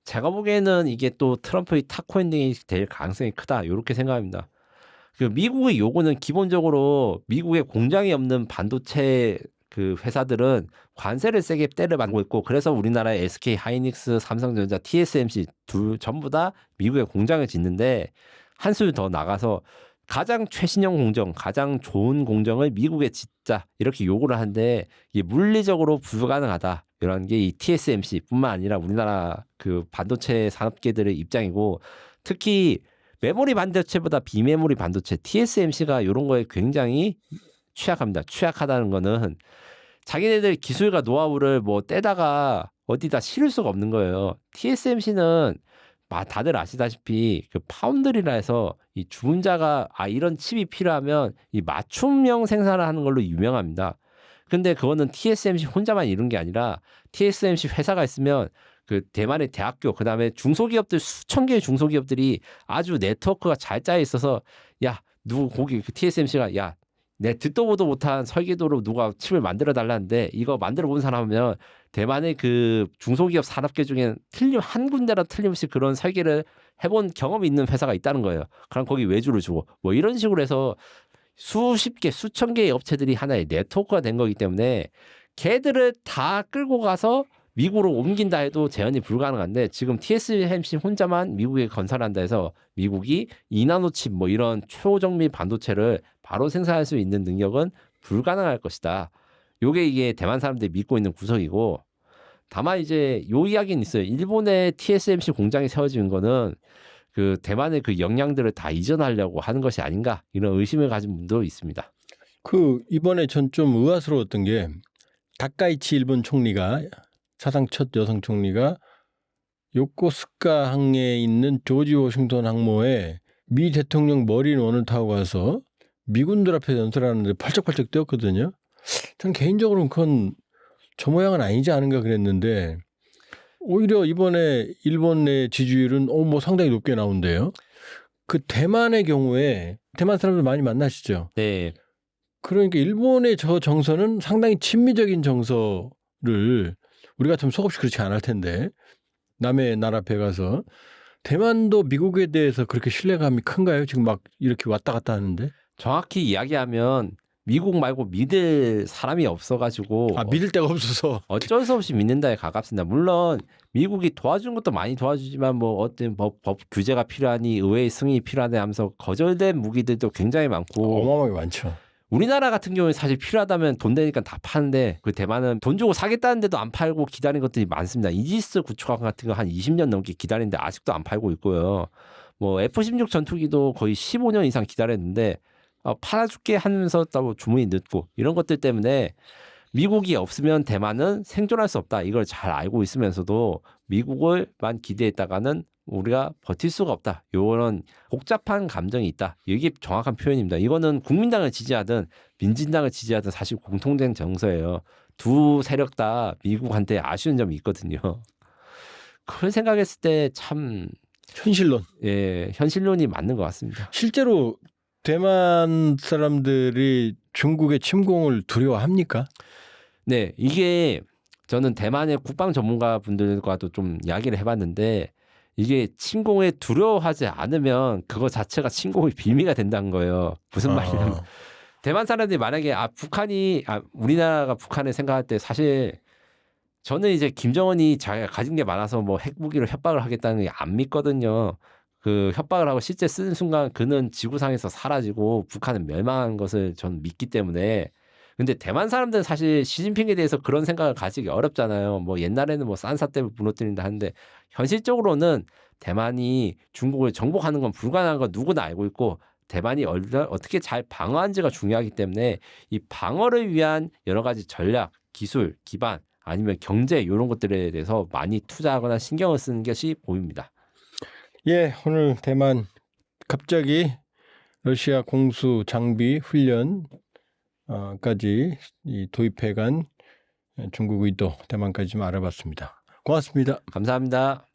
제가 보기에는 이게 또 트럼프의 타코 엔딩이 될 가능성이 크다 이렇게 생각합니다. 그 미국의 요구는 기본적으로 미국에 공장이 없는 반도체 그 회사들은 관세를 세게 때려맞고 있고 그래서 우리나라의 SK 하이닉스, 삼성전자, TSMC 전부 다 미국에 공장을 짓는데 한술 더 나가서 가장 최신형 공정, 가장 좋은 공정을 미국에 짓자 이렇게 요구를 하는데 이게 물리적으로 불가능하다. 이런 게 이 TSMC뿐만 아니라 우리나라 그 반도체 산업계들의 입장이고 특히 메모리 반도체보다 비메모리 반도체 TSMC가 이런 거에 굉장히 취약합니다. 취약하다는 거는 자기네들 기술과 노하우를 뭐 떼다가 어디다 실을 수가 없는 거예요. TSMC는 다들 아시다시피 그 파운드리라 해서 이 주문자가 이런 칩이 필요하면 이 맞춤형 생산을 하는 걸로 유명합니다. 근데 그거는 TSMC 혼자만 이룬 게 아니라 TSMC 회사가 있으면 그 대만의 대학교 그다음에 중소기업들 수천 개의 중소기업들이 아주 네트워크가 잘 짜여 있어서 야 누구 거기 그 TSMC가 야 내 듣도 보도 못한 설계도로 누가 칩을 만들어 달라는데 이거 만들어 본 사람이면 대만의 그 중소기업 산업계 중에 한 군데라 틀림없이 그런 설계를 해본 경험이 있는 회사가 있다는 거예요. 그럼 거기 외주를 주고 뭐 이런 식으로 해서 수십 개, 수천 개의 업체들이 하나의 네트워크가 된 거기 때문에 걔들을 다 끌고 가서 미국으로 옮긴다 해도 재현이 불가능한데 지금 TSMC 혼자만 미국에 건설한다 해서 미국이 2나노칩 뭐 이런 초정밀 반도체를 바로 생산할 수 있는 능력은 불가능할 것이다. 요게 이게 대만 사람들이 믿고 있는 구석이고 다만 이제 요 이야기는 있어요. 일본의 TSMC 공장이 세워지는 거는 그 대만의 그 역량들을 다 이전하려고 하는 것이 아닌가 이런 의심을 가진 분도 있습니다. 그 이번에 전 좀 의아스러웠던 게 다카이치 일본 총리가 사상 첫 여성 총리가 요코스카 항에 있는 조지 워싱턴 항모에 미 대통령 머리원을 타고 가서 미군들 앞에 연설하는데 펄쩍펄쩍 뛰었거든요. 전 개인적으로는 그건 저 모양은 아니지 않은가 그랬는데 오히려 이번에 일본 내 지지율은 뭐 상당히 높게 나온대요. 그 대만의 경우에 대만 사람들 많이 만나시죠? 네. 그러니까 일본의 저 정서는 상당히 친미적인 정서를 우리 같으면 속없이 그렇지 않을 텐데 남의 나라 앞에 가서 대만도 미국에 대해서 그렇게 신뢰감이 큰가요? 지금 막 이렇게 왔다 갔다 하는데. 정확히 이야기하면 미국 말고 믿을 사람이 없어가지고 믿을 데가 없어서 어쩔 수 없이 믿는다에 가깝습니다. 물론 미국이 도와준 것도 많이 도와주지만 뭐 어떤 법 규제가 필요하니 의회의 승인이 필요하네 하면서 거절된 무기들도 굉장히 많고 어마어마하게 많죠. 우리나라 같은 경우는 사실 필요하다면 돈 되니까 다 파는데 그 대만은 돈 주고 사겠다는데도 안 팔고 기다린 것들이 많습니다. 이지스 구축함 같은 거 한 20년 넘게 기다리는데 아직도 안 팔고 있고요. 뭐 F-16 전투기도 거의 15년 이상 기다렸는데 팔아줄게 하면서 또 주문이 늦고 이런 것들 때문에 미국이 없으면 대만은 생존할 수 없다. 이걸 잘 알고 있으면서도 미국을만 기대했다가는 우리가 버틸 수가 없다. 요런 복잡한 감정이 있다. 이게 정확한 표현입니다. 이거는 국민당을 지지하든 민진당을 지지하든 사실 공통된 정서예요. 두 세력 다 미국한테 아쉬운 점이 있거든요. 그걸 생각했을 때 참 현실론. 예, 현실론이 맞는 것 같습니다. 실제로 대만 사람들이 중국의 침공을 두려워합니까? 네, 이게 저는 대만의 국방 전문가 분들과도 좀 이야기를 해봤는데 이게 침공에 두려워하지 않으면 그거 자체가 침공의 빌미가 된다는 거예요. 무슨 말이냐면 대만 사람들이 만약에 우리나라가 북한을 생각할 때 사실 저는 이제 김정은이 자기가 가진 게 많아서 뭐 핵무기로 협박을 하겠다는 게 안 믿거든요. 그 협박을 하고 실제 쓰는 순간 그는 지구상에서 사라지고 북한은 멸망하는 것을 저는 믿기 때문에 근데 대만 사람들은 사실 시진핑에 대해서 그런 생각을 가지기 어렵잖아요. 뭐 옛날에는 뭐 산사 때문에 무너뜨린다 하는데 현실적으로는 대만이 중국을 정복하는 건 불가능한 건 누구나 알고 있고 대만이 어떻게 잘 방어한지가 중요하기 때문에 이 방어를 위한 여러 가지 전략, 기술, 기반 아니면 경제 이런 것들에 대해서 많이 투자하거나 신경을 쓰는 것이 보입니다. 예, 오늘 대만 갑자기 러시아 공수 장비 훈련까지 도입해간 중국 의도 대만까지 좀 알아봤습니다. 고맙습니다. 감사합니다.